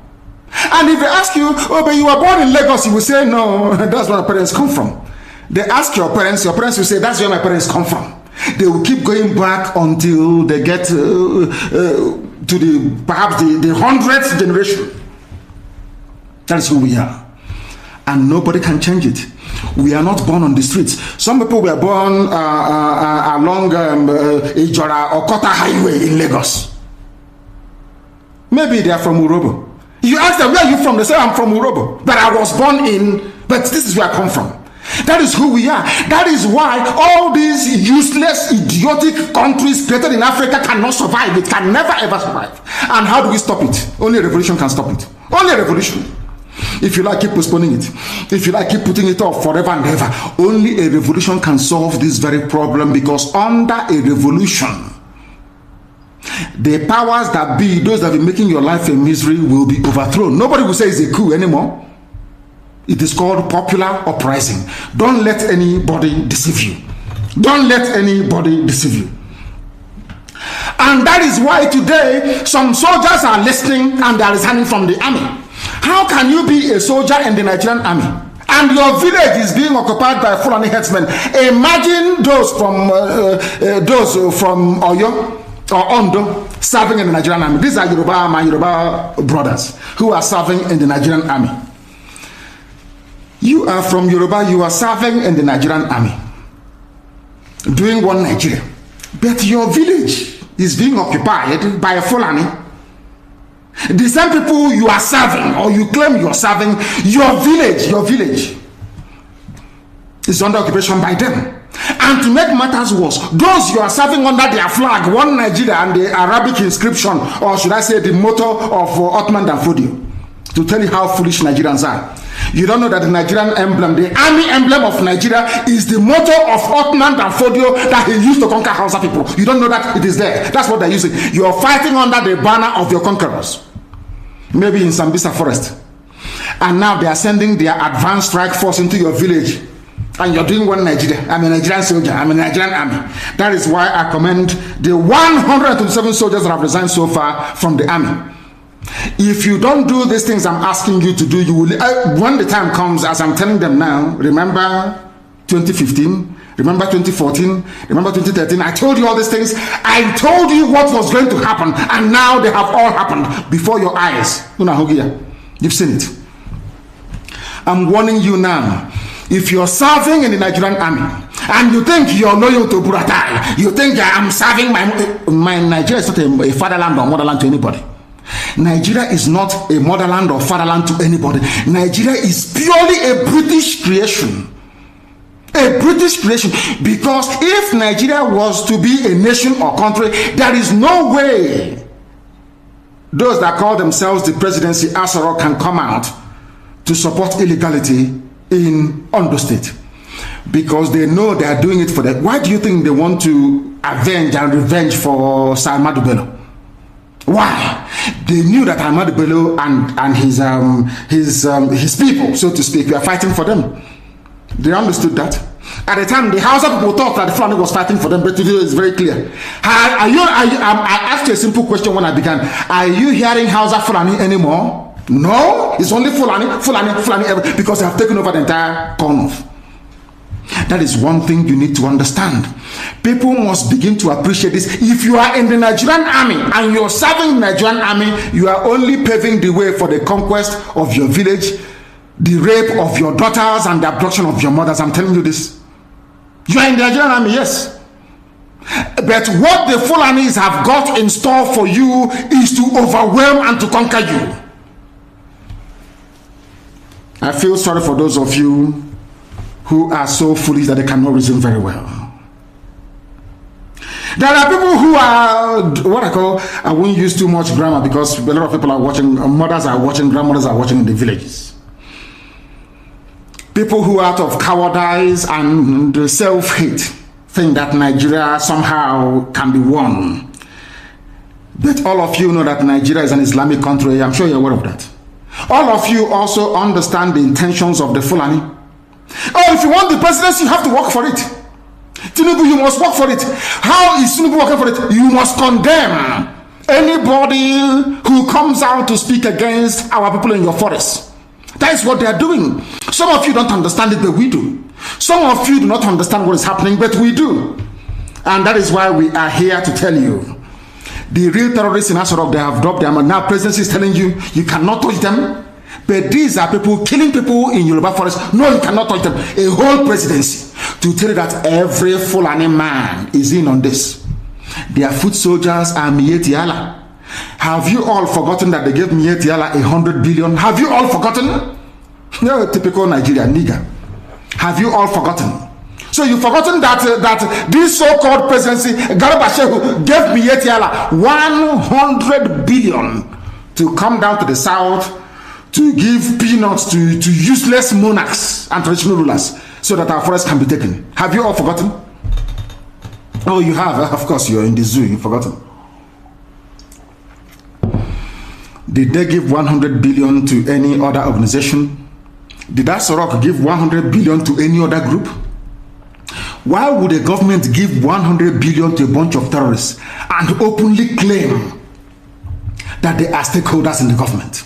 And if they ask you, oh, but you were born in Lagos, you will say, no, that's where our parents come from. They ask your parents will say, that's where my parents come from. They will keep going back until they get to perhaps the 100th generation. That is who we are. And nobody can change it. We are not born on the streets. Some people were born along Ijora or Kota Highway in Lagos. Maybe they are from Urobo. You ask them, where are you from? They say, I'm from Urobo. But I was born in, but this is where I come from. That is who we are. That is why all these useless, idiotic countries created in Africa cannot survive. It can never ever survive. And how do we stop it? Only a revolution can stop it. Only a revolution. If you like, keep postponing it. If you like, keep putting it off forever and ever. Only a revolution can solve this very problem, because under a revolution, the powers that be, those that be making your life a misery, will be overthrown. Nobody will say it's a coup anymore. It is called popular uprising. Don't let anybody deceive you. Don't let anybody deceive you. And that is why today some soldiers are listening and they are resigning from the army. How can you be a soldier in the Nigerian army and your village is being occupied by Fulani headsmen? Imagine those from Oyo or Ondo serving in the Nigerian army. These are my Yoruba brothers who are serving in the Nigerian army. You are from Yoruba, you are serving in the Nigerian army, doing one Nigeria. But your village is being occupied by a Fulani. The same people you are serving, or you claim you are serving, your village is under occupation by them. And to make matters worse, those you are serving under their flag, one Nigeria, and the Arabic inscription, or should I say the motto of Othman Danfodio, to tell you how foolish Nigerians are. You don't know that the Nigerian emblem, the army emblem of Nigeria, is the motto of Othman Danfodio that he used to conquer Hausa people. You don't know that it is there. That's what they're using. You are fighting under the banner of your conquerors. Maybe in Sambisa forest. And now they are sending their advanced strike force into your village. And you're doing one Nigeria. I'm a Nigerian soldier. I'm a Nigerian army. That is why I commend the 127 soldiers that have resigned so far from the army. If you don't do these things I'm asking you to do, you will, when the time comes, as I'm telling them now, remember 2015, remember 2014, remember 2013, I told you all these things. I told you what was going to happen, and now they have all happened before your eyes. You've seen it. I'm warning you now. If you're serving in the Nigerian army and you think you're loyal to Buratai, you think I'm serving my Nigeria is not a fatherland or motherland to anybody. Nigeria is not a motherland or fatherland to anybody. Nigeria is purely a British creation. A British creation. Because if Nigeria was to be a nation or country, there is no way those that call themselves the presidency Asaro can come out to support illegality in Ondo State. Because they know they are doing it for them. Why do you think they want to avenge and revenge for Ahmadu Bello? Why? They knew that Ahmadu Bello and his people, so to speak, were fighting for them. They understood that. At the time, the Hausa people thought that the Fulani was fighting for them, but today it's very clear. I asked you a simple question when I began. Are you hearing Hausa Fulani anymore? No, it's only Fulani, because they have taken over the entire corner. That is one thing you need to understand. People must begin to appreciate this. If you are in the Nigerian army and you're serving the Nigerian army, you are only paving the way for the conquest of your village, the rape of your daughters, and the abduction of your mothers. I'm telling you this. You are in the Nigerian army, yes. But what the Fulanis have got in store for you is to overwhelm and to conquer you. I feel sorry for those of you who are so foolish that they cannot reason very well. There are people who are what I won't use too much grammar because a lot of people are watching, mothers are watching, grandmothers are watching in the villages. People who out of cowardice and self-hate think that Nigeria somehow can be won. But all of you know that Nigeria is an Islamic country. I'm sure you're aware of that. All of you also understand the intentions of the Fulani. Oh, if you want the presidency, you have to work for it. Tinubu, you must work for it. How is Tinubu working for it? You must condemn anybody who comes out to speak against our people in your forest. That is what they are doing. Some of you don't understand it, but we do. Some of you do not understand what is happening, but we do. And that is why we are here to tell you. The real terrorists in Asarok, they have dropped them, and now presidency is telling you, you cannot touch them. But these are people killing people in Yoruba forest. No, you cannot touch them. A whole presidency to tell you that every Fulani man is in on this. Their foot soldiers are Mieti Allah. Have you all forgotten that they gave Mieti Allah 100 billion? Have you all forgotten? You're a typical Nigerian nigger. Have you all forgotten? So you've forgotten that this so-called presidency, Garba Shehu, gave Mieti Allah 100 billion to come down to the south to give peanuts to useless monarchs and traditional rulers so that our forests can be taken. Have you all forgotten? Oh, you have. Of course, you're in the zoo. You've forgotten. Did they give 100 billion to any other organization? Did Asorok give 100 billion to any other group? Why would a government give 100 billion to a bunch of terrorists and openly claim that they are stakeholders in the government.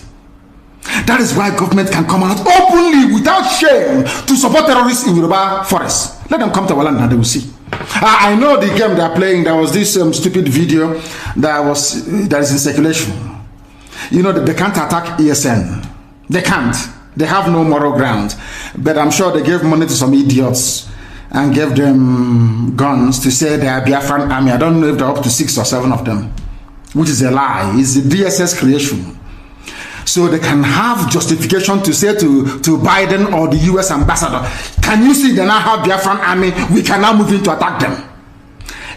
That is why government can come out openly without shame to support terrorists in Yoruba forests. Let them come to our land and they will see. I know the game they are playing. There was this stupid video that is in circulation. You know that they can't attack ESN. They can't. They have no moral ground. But I'm sure they gave money to some idiots and gave them guns to say they are Biafran army. I don't know if they're up to 6 or 7 of them, which is a lie. It's the DSS creation. So they can have justification to say to Biden or the US ambassador, can you see they now have Biafran army? We can now move in to attack them.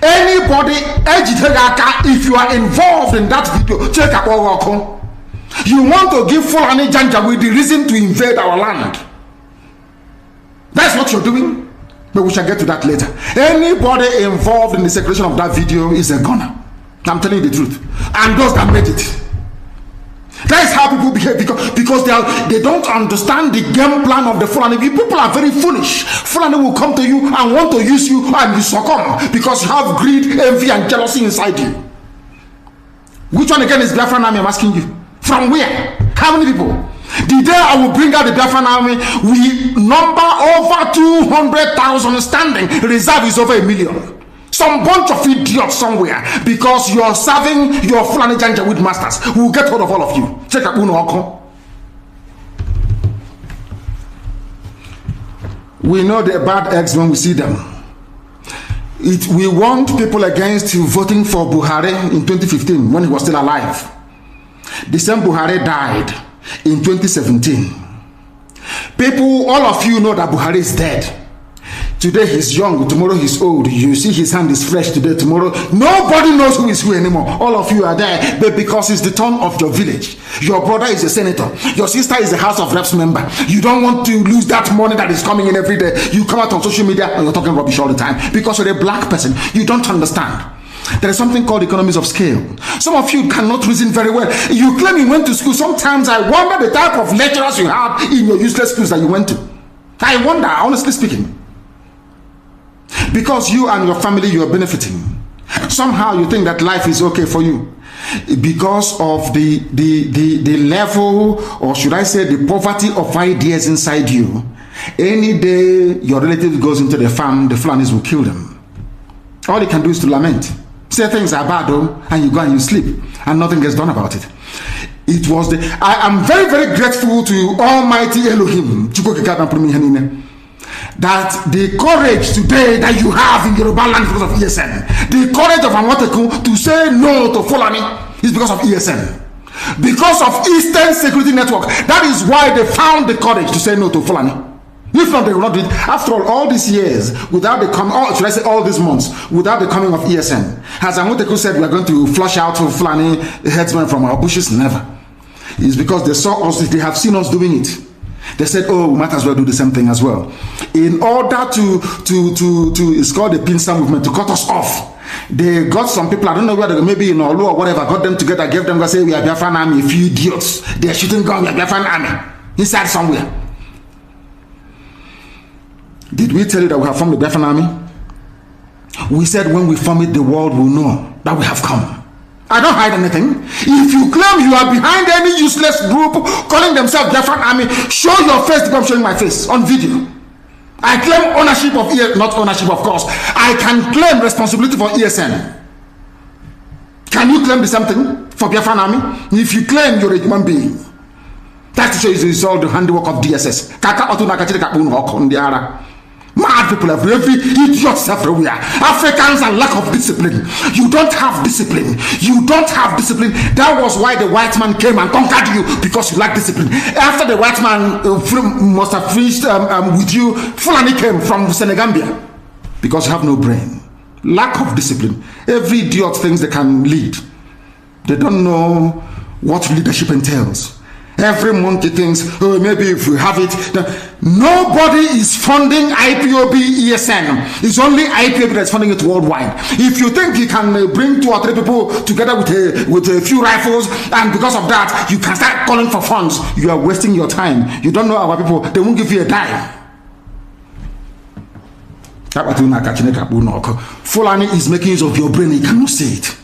Anybody, if you are involved in that video, check out what you want to give Fulani Janja with the reason to invade our land. That's what you're doing. But we shall get to that later. Anybody involved in the circulation of that video is a gunner. I'm telling you the truth. And those that made it. That is how people behave because they don't understand the game plan of the Fulani. People are very foolish. Fulani will come to you and want to use you and you succumb because you have greed, envy and jealousy inside you. Which one again is Biafran army? I'm asking you. From where? How many people? The day I will bring out the Biafran army, we number over 200,000 standing. Reserve is over 1 million. Some bunch of idiots somewhere because you are serving your Fulani Janja with masters who will get hold of all of you. Check out Uno. We know the bad eggs when we see them. We warned people against voting for Buhari in 2015 when he was still alive. The same Buhari died in 2017. People, all of you know that Buhari is dead. Today he's young, tomorrow he's old. You see his hand is fresh today, tomorrow. Nobody knows who is who anymore. All of you are there, but because it's the turn of your village. Your brother is a senator. Your sister is a House of Reps member. You don't want to lose that money that is coming in every day. You come out on social media and you're talking rubbish all the time because you're a black person. You don't understand. There is something called economies of scale. Some of you cannot reason very well. You claim you went to school. Sometimes I wonder the type of lecturers you have in your useless schools that you went to. I wonder, honestly speaking. Because you and your family, you are benefiting. Somehow you think that life is okay for you. Because of the level, or should I say the poverty of ideas inside you. Any day your relative goes into the farm, the Fulanis will kill them. All you can do is to lament. Say things are bad though, and you go and you sleep. And nothing gets done about it. It was I am very, very grateful to Almighty Elohim. That the courage today that you have in Yoruba land because of ESN, the courage of Amotekun to say no to Fulani is because of ESN. Because of Eastern Security Network. That is why they found the courage to say no to Fulani. If not, they will not do it. After all these years, without the coming, or should I say all these months, without the coming of ESN, as Amotekun said, we are going to flush out Fulani headsmen from our bushes. Never. It's because they saw us, they have seen us doing it. They said, oh, we might as well do the same thing as well. In order to it's called the pincer movement, to cut us off. They got some people, I don't know whether maybe in Olu or whatever, got them together, gave them, say, we are Biafran army, a few idiots. They are shooting guns, we are Biafran army. Inside somewhere. Did we tell you that we have formed the Biafran army? We said when we form it, the world will know that we have come. I don't hide anything. If you claim you are behind any useless group calling themselves Biafran army, show your face because I'm showing my face on video. I claim ownership of not ownership, of course. I can claim responsibility for ESN. Can you claim the same thing for Biafran army? If you claim you're a human being, that is all the handiwork of DSS. Mad people every idiots everywhere. Africans and lack of discipline. You don't have discipline. You don't have discipline. That was why the white man came and conquered you, because you lack discipline. After the white man must have finished with you, Fulani came from Senegambia because you have no brain. Lack of discipline. Every idiot thinks they can lead. They don't know what leadership entails. Every monkey thinks, oh, maybe if we have it. Nobody is funding IPOB ESN. It's only IPOB that's funding it worldwide. If you think you can bring 2 or 3 people together with a few rifles, and because of that, you can start calling for funds, you are wasting your time. You don't know our people. They won't give you a dime. Fulani is making use of your brain. You cannot say it.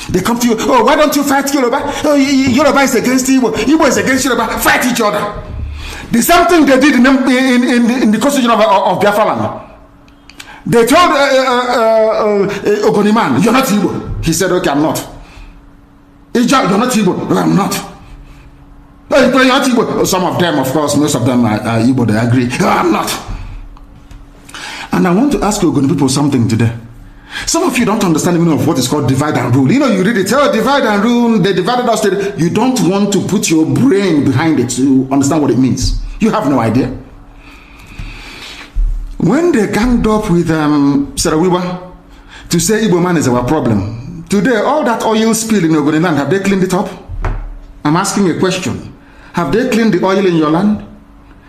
They come to you, oh, why don't you fight Yoruba? Oh, Yoruba is against Igbo. Igbo is against Yoruba. Fight each other. The same thing they did in the constitution of Biafra land. They told Ogoniman, you're not Igbo. He said, okay, I'm not. Ija, you're not Igbo. No, I'm not. You're not Igbo. Some of them, of course, most of them are Igbo, they agree. No, I'm not. And I want to ask Ogoni people something today. Some of you don't understand the meaning of what is called divide and rule. You know, you read it, oh, divide and rule, they divided us. You don't want to put your brain behind it to understand what it means. You have no idea. When they ganged up with Sarawiwa to say Igbo man is our problem, today all that oil spill in Ogoni land, have they cleaned it up? I'm asking a question. Have they cleaned the oil in your land?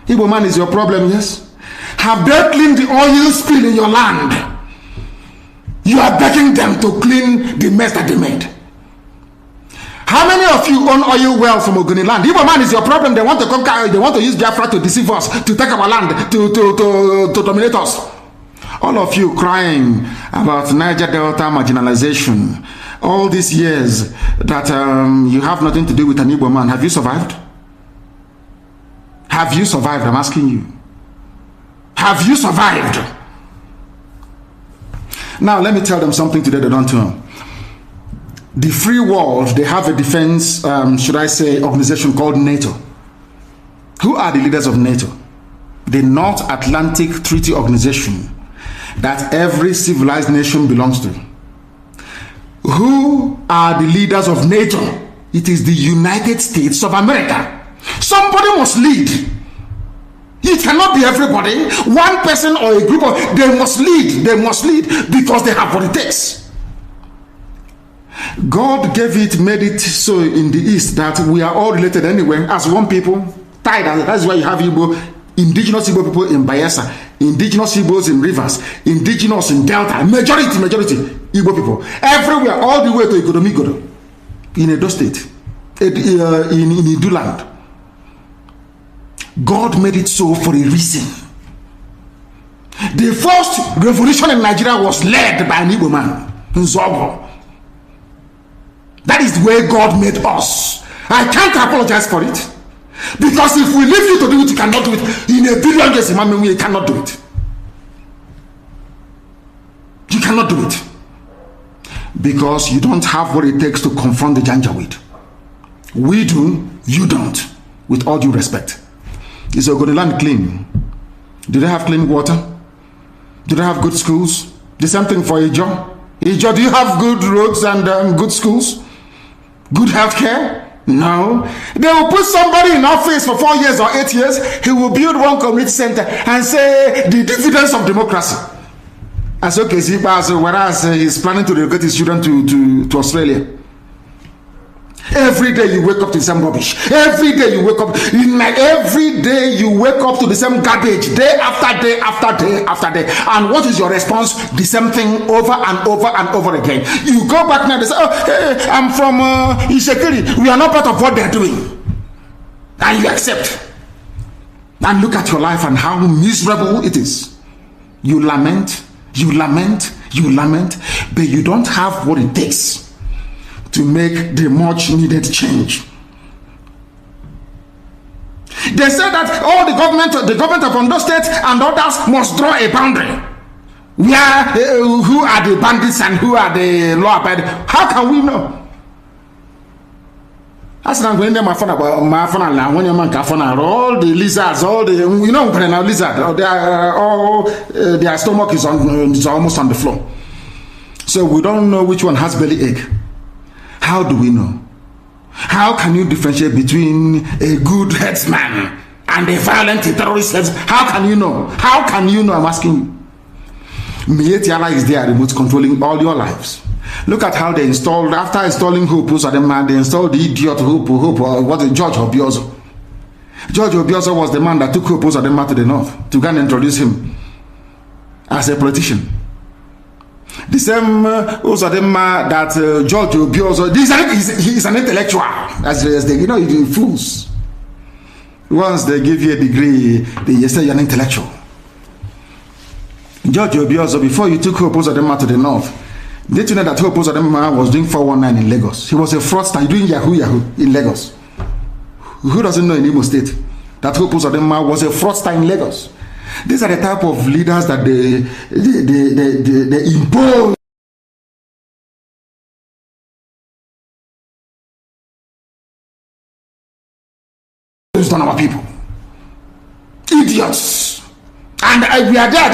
Igbo man is your problem, yes? Have they cleaned the oil spill in your land? You are begging them to clean the mess that they made. How many of you own oil wells from Ogoni land? Igbo man is your problem. They want to conquer. They want to use Biafra to deceive us, to take our land, to dominate us. All of you crying about Niger Delta marginalization. All these years that you have nothing to do with an Igbo man. Have you survived? Have you survived? I'm asking you. Have you survived? Now, let me tell them something today they don't know. The free world, they have a defense, should I say, organization called NATO. Who are the leaders of NATO? The North Atlantic Treaty Organization that every civilized nation belongs to. Who are the leaders of NATO? It is the United States of America. Somebody must lead. It cannot be everybody, one person or a group of, they must lead because they have what it takes. God gave it, made it so in the East that we are all related anyway, as one people, tied. That's why you have Igbo, indigenous Igbo people in Bayelsa, indigenous Igbos in Rivers, indigenous in Delta, majority Igbo people, everywhere, all the way to Igodomigodo, in Edo State, in Iduland. God made it so for a reason. The first revolution in Nigeria was led by an Igbo man, Nzogo. That is the way God made us. I can't apologize for it. Because if we leave you to do it, you cannot do it. In a billion years, you cannot do it. You cannot do it. Because you don't have what it takes to confront the Janjaweed. We do, you don't. With all due respect. Is Ogoni land clean? Do they have clean water? Do they have good schools? The same thing for Ijo. Ijo, do you have good roads and good schools? Good health care? No. They will put somebody in office for 4 years or 8 years. He will build one community center and say the dividends of democracy. As okay, whereas he's planning to relocate his children to Australia. Every day you wake up to the same rubbish. Every day you wake up. Every day you wake up to the same garbage. Day after day after day after day. And what is your response? The same thing over and over and over again. You go back now and say, oh, hey, I'm from Ishekiri. We are not part of what they're doing. And you accept. And look at your life and how miserable it is. You lament, but you don't have what it takes to make the much needed change. They said that all the government of Ondo State and others must draw a boundary. Who are the bandits and who are the law abiding? How can we know? That's not going to my phone about my phone now. When your man can phone all the lizards, all the lizard, their stomach is almost on the floor. So we don't know which one has belly ache. How do we know? How can you differentiate between a good headsman and a violent terrorist headsman? How can you know? How can you know? I'm asking you. Mietiala is there, remote controlling all your lives. Look at how they installed, after installing Hope, they installed the idiot Hope, George Obiozo. George Obiozo was the man that took Hope to the north to go and introduce him as a politician. The same that George Obiozo, he's an intellectual, as they, you fools. Once they give you a degree, they say you're an intellectual. George Obiozo, before you took Hope to the north, Did you know that Hope Uzodinma was doing 419 in Lagos? He was a fraudster doing Yahoo in Lagos. Who doesn't know in Imo State that Hope Uzodinma was a fraudster in Lagos? These are the type of leaders that they impose on our people. Idiots. And we are there.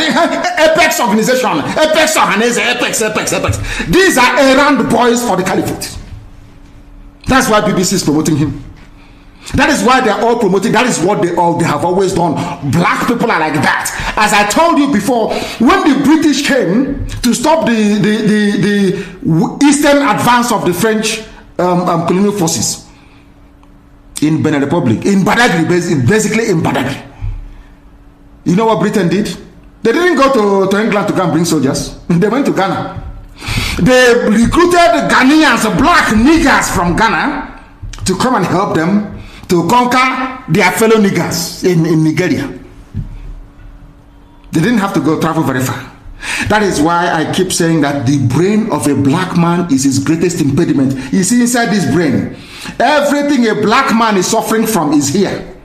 Apex organization. Apex organization. Apex. These are errand boys for the caliphate. That's why BBC is promoting him. That is why they are all promoting. That is what they have always done. Black people are like that. As I told you before, when the British came to stop the eastern advance of the French colonial forces in Benin Republic, in Badagry, basically in Badagry, you know what Britain did? They didn't go to England to go and bring soldiers. They went to Ghana. They recruited Ghanaians, black niggers from Ghana, to come and help them to conquer their fellow niggers in Nigeria. They didn't have to go travel very far. That is why I keep saying that the brain of a black man is his greatest impediment. You see, inside this brain, everything a black man is suffering from is here.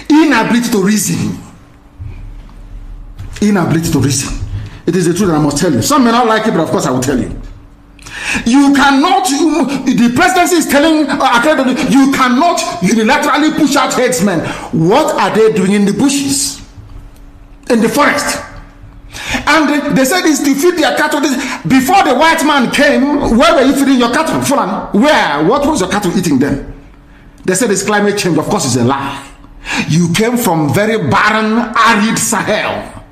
Inability to reason. Inability to reason. It is the truth that I must tell you. Some may not like it, but of course I will tell you. You cannot, the presidency is telling, you cannot unilaterally push out headsmen. What are they doing in the bushes? In the forest? And they said it's to feed their cattle. Before the white man came, where were you feeding your cattle? Fulani? Where? What was your cattle eating then? They said it's climate change. Of course, it's a lie. You came from very barren, arid Sahel.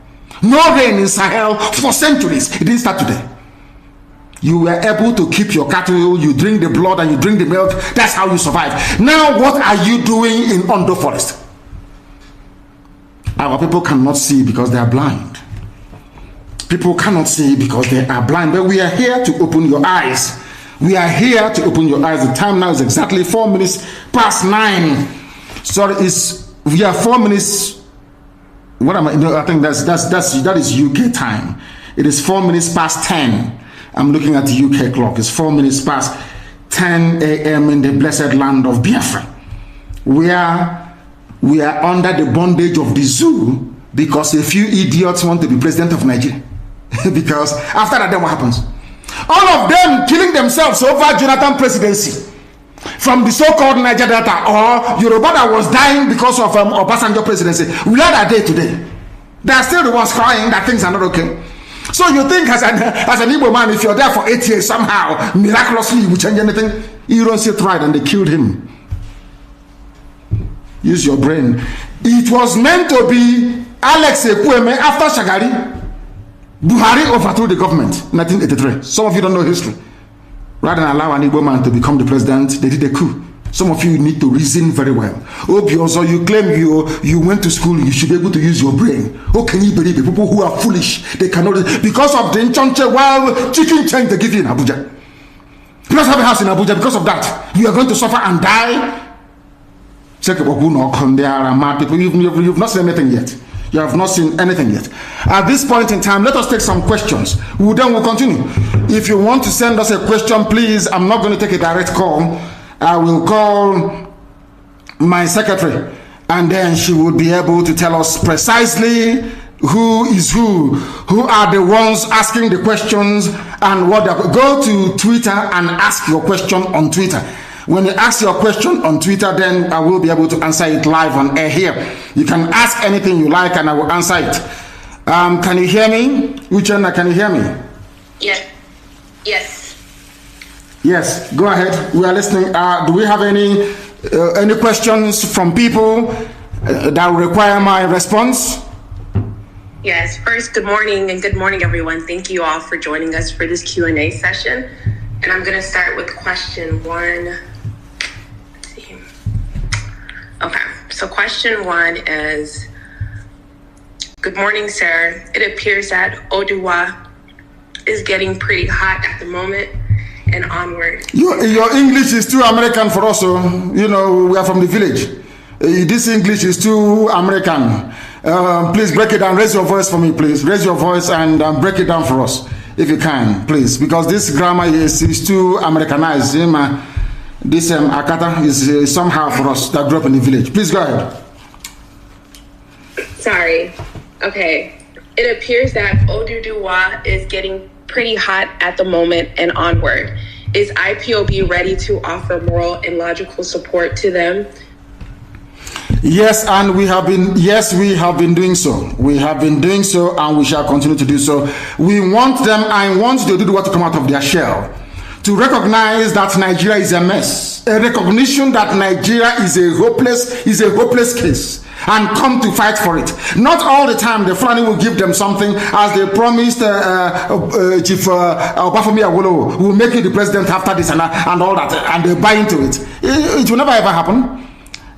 No rain in Sahel for centuries. It didn't start today. You were able to keep your cattle, you drink the blood and you drink the milk. That's how you survive. Now, what are you doing in Ondo Forest? Our people cannot see because they are blind. People cannot see because they are blind. But we are here to open your eyes. We are here to open your eyes. The time now is exactly 4 minutes past 9. Sorry, we are 4 minutes. What am I? No, I think that is UK time. It is 4 minutes past 10. I'm looking at the UK clock. It's 4 minutes past 10 a.m. in the blessed land of Biafra. We are under the bondage of the zoo because a few idiots want to be president of Nigeria. Because after that, then what happens? All of them killing themselves over Jonathan presidency. From the so-called Niger Delta or Yoruba that was dying because of Obasanjo presidency. We are that day today. They are still the ones crying that things are not okay. So you think as an Igbo man, if you're there for 8 years, somehow, miraculously, you will change anything? You don't see it right, and they killed him. Use your brain. It was meant to be Alex Ekwueme after Shagari. Buhari overthrew the government in 1983. Some of you don't know history. Rather than allow an Igbo man to become the president, they did a coup. Some of you need to reason very well. Also, you claim you went to school, you should be able to use your brain. How can you believe people who are foolish? They cannot, because of the Nchonche wild chicken change they give you in Abuja. You don't have a house in Abuja because of that. You are going to suffer and die. Check there are mad people. You've not seen anything yet. You have not seen anything yet. At this point in time, let us take some questions. Then we'll continue. If you want to send us a question, please, I'm not going to take a direct call. I will call my secretary, and then she will be able to tell us precisely who is who are the ones asking the questions, and what they're. Go to Twitter and ask your question on Twitter. When you ask your question on Twitter, then I will be able to answer it live on air here. You can ask anything you like, and I will answer it. Can you hear me? Uchenna, can you hear me? Yes. Yes, go ahead. We are listening. Do we have any questions from people that require my response? Yes. First, good morning, and good morning, everyone. Thank you all for joining us for this Q&A session. And I'm going to start with question 1. Let's see. Okay. So question 1 is, good morning, sir. It appears that Oduwa is getting pretty hot at the moment. And onward. Your English is too American for us. So, you know, we are from the village. This English is too American. Please break it down. Raise your voice for me, please. Raise your voice and break it down for us. if you can, please, because this grammar is too Americanized. This Akata is somehow for us that grew up in the village. Please go ahead. Sorry. Okay. It appears that Oduduwa is getting pretty hot at the moment and onward. Is IPOB ready to offer moral and logical support to them? Yes, and we have been doing so. We have been doing so, and we shall continue to do so. We want them, I want the Oduduwa to come out of their shell, to recognize that Nigeria is a mess, a recognition that Nigeria is a hopeless case, and come to fight for it. Not all the time the Fulani will give them something, as they promised Chief Obafemi Awolowo will make you the president after this and all that, and they buy into it. It will never ever happen.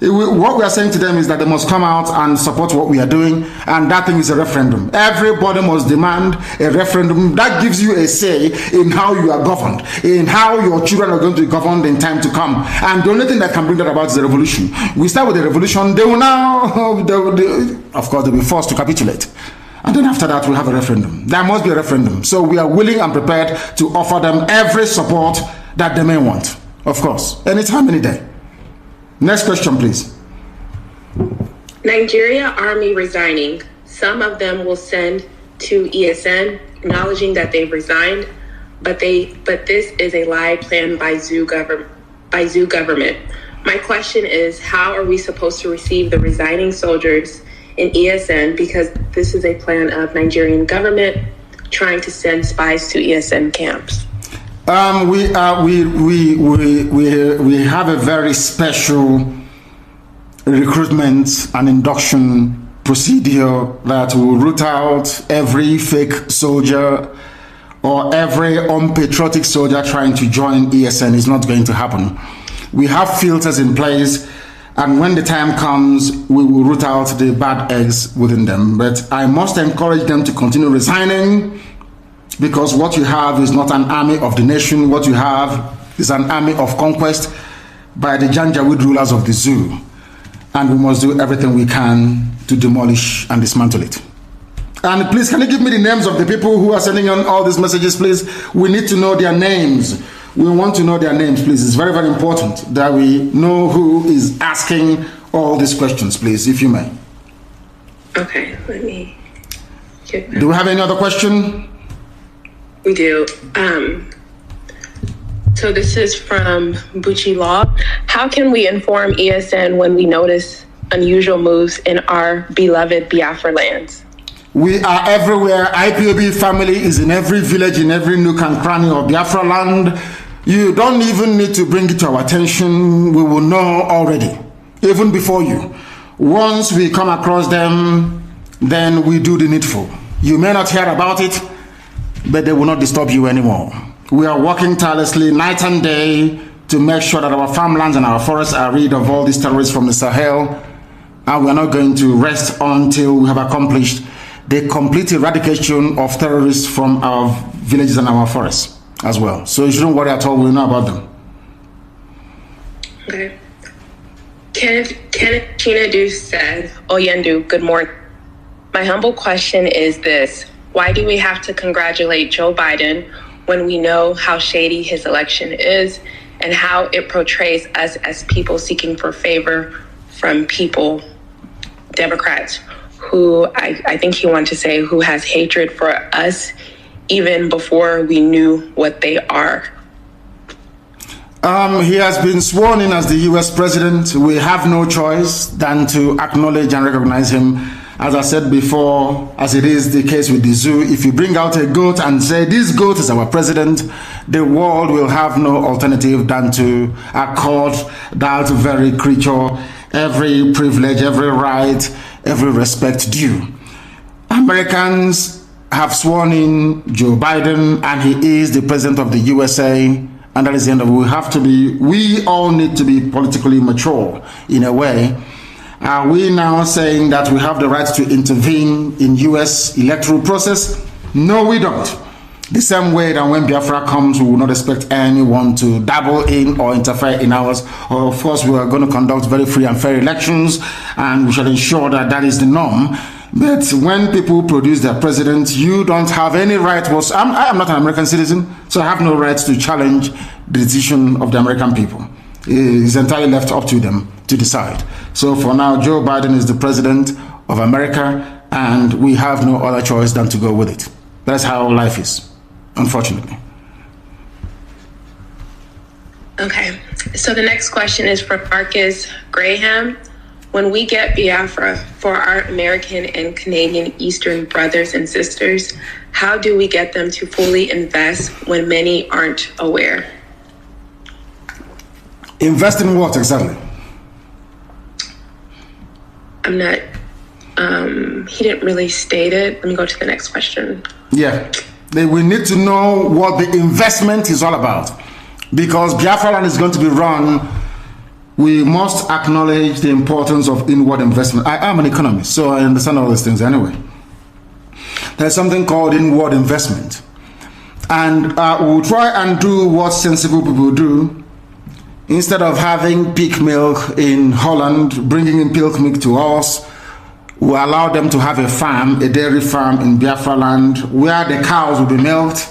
What we are saying to them is that they must come out and support what we are doing, and that thing is a referendum. Everybody must demand a referendum that gives you a say in how you are governed, in how your children are going to be governed in time to come. And the only thing that can bring that about is the revolution. We start with the revolution, they will now, of course, they'll be forced to capitulate. And then after that, we'll have a referendum. There must be a referendum. So we are willing and prepared to offer them every support that they may want. Of course, anytime, any day. Next question, please. Nigeria Army resigning. Some of them will send to ESN, acknowledging that they've resigned, but this is a lie planned by Zoo government. My question is, how are we supposed to receive the resigning soldiers in ESN, because this is a plan of Nigerian government trying to send spies to ESN camps? We have a very special recruitment and induction procedure that will root out every fake soldier or every unpatriotic soldier trying to join ESN. Is not going to happen. We have filters in place, and when the time comes, we will root out the bad eggs within them. But I must encourage them to continue resigning, because what you have is not an army of the nation. What you have is an army of conquest by the Janjaweed rulers of the zoo. And we must do everything we can to demolish and dismantle it. And please, can you give me the names of the people who are sending on all these messages, please? We need to know their names. We want to know their names, please. It's very, very important that we know who is asking all these questions, please, if you may. Okay, let me... Do we have any other question? We do. So this is from Bucci Law. How can we inform ESN when we notice unusual moves in our beloved Biafra lands? We are everywhere. IPOB family is in every village, in every nook and cranny of Biafra land. You don't even need to bring it to our attention. We will know already, even before you. Once we come across them, then we do the needful. You may not hear about it, but they will not disturb you anymore. We are working tirelessly night and day to make sure that our farmlands and our forests are rid of all these terrorists from the Sahel, and we are not going to rest until we have accomplished the complete eradication of terrorists from our villages and our forests as well. So you shouldn't worry at all. We know about them. Okay. Kenneth Chinadu said, Oyendu, good morning. My humble question is this: why do we have to congratulate Joe Biden when we know how shady his election is and how it portrays us as people seeking for favor from people, Democrats, who I think he wanted to say who has hatred for us even before we knew what they are? He has been sworn in as the U.S. president. We have no choice than to acknowledge and recognize him. As I said before, as it is the case with the zoo, if you bring out a goat and say, this goat is our president, the world will have no alternative than to accord that very creature every privilege, every right, every respect due. Americans have sworn in Joe Biden, and he is the president of the USA, and that is the end of it. We all need to be politically mature in a way. Are we now saying that we have the right to intervene in U.S. electoral process? No, we don't. The same way that when Biafra comes, we will not expect anyone to dabble in or interfere in ours. Of course, we are going to conduct very free and fair elections, and we shall ensure that that is the norm. But when people produce their president, you don't have any right. I am not an American citizen, so I have no right to challenge the decision of the American people. It's entirely left up to them to decide. So for now, Joe Biden is the president of America, and we have no other choice than to go with it. That's how life is, unfortunately. Okay, so the next question is from Marcus Graham. When we get Biafra for our American and Canadian Eastern brothers and sisters, how do we get them to fully invest when many aren't aware? Invest in what exactly? I'm not, he didn't really state it. Let me go to the next question. Yeah, we need to know what the investment is all about. Because Biafra land is going to be run, we must acknowledge the importance of inward investment. I am an economist, so I understand all these things anyway. There's something called inward investment. And we'll try and do what sensible people do. Instead of having pig milk in Holland, bringing in pig milk to us, we allow them to have a farm, a dairy farm in Biafra land, where the cows will be milked,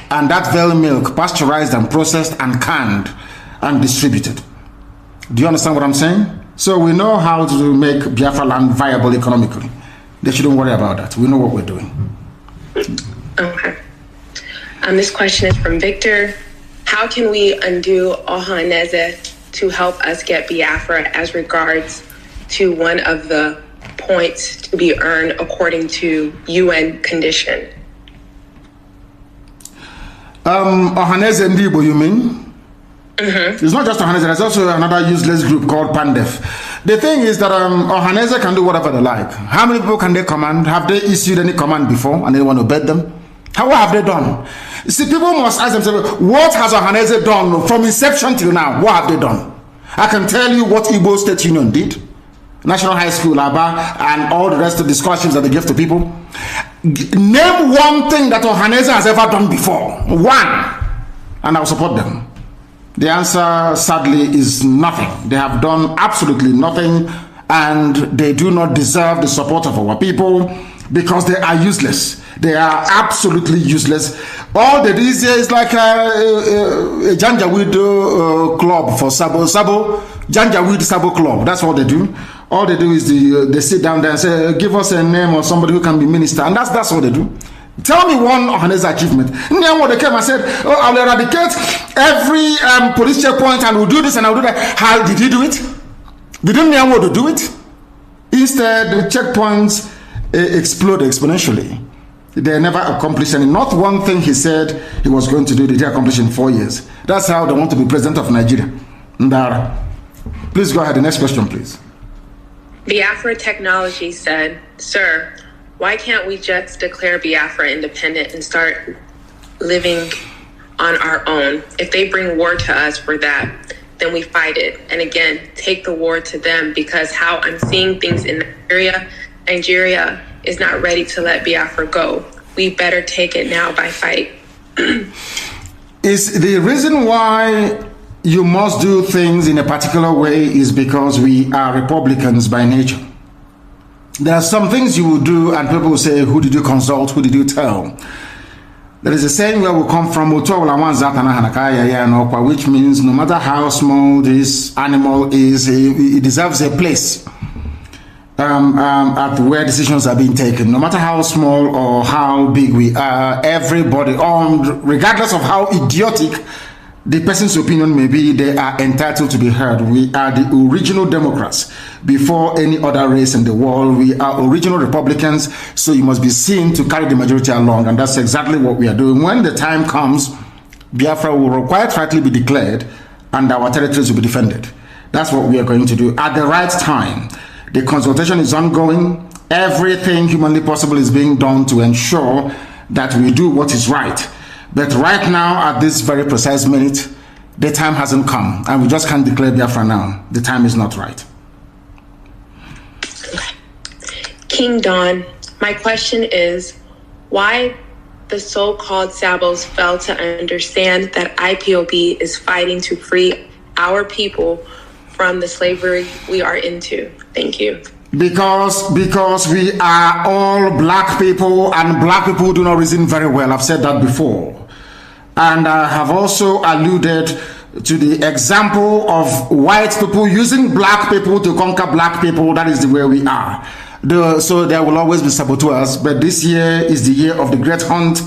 and that very milk pasteurized and processed and canned and distributed. Do you understand what I'm saying? So we know how to make Biafra land viable economically. They shouldn't worry about that. We know what we're doing. Okay. This question is from Victor. How can we undo Ohaneze to help us get Biafra as regards to one of the points to be earned according to UN condition? Ohaneze Ndibo, you mean? Mm-hmm. It's not just Ohaneze, there's also another useless group called Pandef. The thing is that Ohaneze can do whatever they like. How many people can they command? Have they issued any command before and anyone obeyed them? What have they done? See, people must ask themselves, what has Ohaneze done from inception till now? What have they done? I can tell you what Igbo State Union did. National High School, Aba, and all the rest of the scholarships that they give to people. Name one thing that Ohaneze has ever done before. One. And I'll support them. The answer, sadly, is nothing. They have done absolutely nothing, and they do not deserve the support of our people because they are useless. They are absolutely useless. All they do is like a Janjaweed club for Sabo. Janjaweed Sabo club. That's what they do. All they do is they sit down there and say, give us a name or somebody who can be minister. And that's what they do. Tell me one Ohaneze achievement. They came and said, oh, I'll eradicate every police checkpoint and we'll do this and I'll do that. How did he do it? Didn't Nyanwo to do it? Instead, the checkpoints explode exponentially. They never accomplished any. Not one thing he said he was going to do, did he accomplish in 4 years. That's how they want to be president of Nigeria. Ndara. Please go ahead. The next question, please. Biafra Technology said, sir, why can't we just declare Biafra independent and start living on our own? If they bring war to us for that, then we fight it. And again, take the war to them, because how I'm seeing things in Nigeria is not ready to let Biafra go. We better take it now by fight. Is the reason why you must do things in a particular way is because we are Republicans by nature. There are some things you will do and people will say, who did you consult, who did you tell? There is a saying where we come from, which means no matter how small this animal is, it deserves a place at where decisions are being taken. No matter how small or how big we are, everybody, regardless of how idiotic the person's opinion may be, they are entitled to be heard. We are the original Democrats before any other race in the world. We are original Republicans, so you must be seen to carry the majority along, and that's exactly what we are doing. When the time comes, Biafra will quite rightly be declared, and our territories will be defended. That's what we are going to do at the right time. The consultation is ongoing. Everything humanly possible is being done to ensure that we do what is right. But right now, at this very precise minute, the time hasn't come, and we just can't declare Biafra now. The time is not right. King Don, my question is, why the so-called Sabos fail to understand that IPOB is fighting to free our people from the slavery we are into? Thank you. because we are all black people, and black people do not reason very well. I've said that before. And I have also alluded to the example of white people using black people to conquer black people. That is the way we are. So there will always be saboteurs, but this year is the year of the great hunt,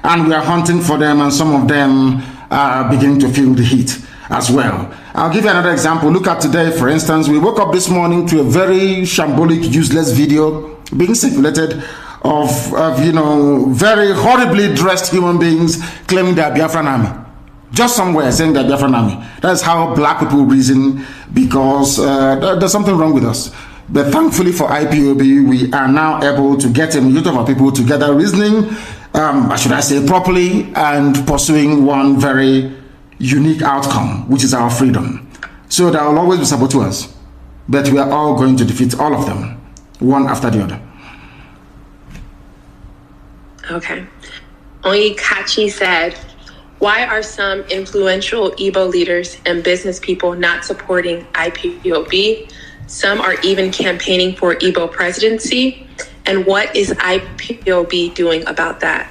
and we are hunting for them, and some of them are beginning to feel the heat as well. I'll give you another example. Look at today, for instance. We woke up this morning to a very shambolic, useless video being circulated of you know, very horribly dressed human beings claiming they are Biafran army. Just somewhere saying they're Biafran army. That's how black people reason, because there's something wrong with us. But thankfully for IPOB, we are now able to get a majority of our people together reasoning, should I say, properly, and pursuing one very unique outcome, which is our freedom. So there will always be saboteurs, but we are all going to defeat all of them, one after the other. Okay. Oyikachi said, why are some influential Igbo leaders and business people not supporting IPOB? Some are even campaigning for Igbo presidency. And what is IPOB doing about that?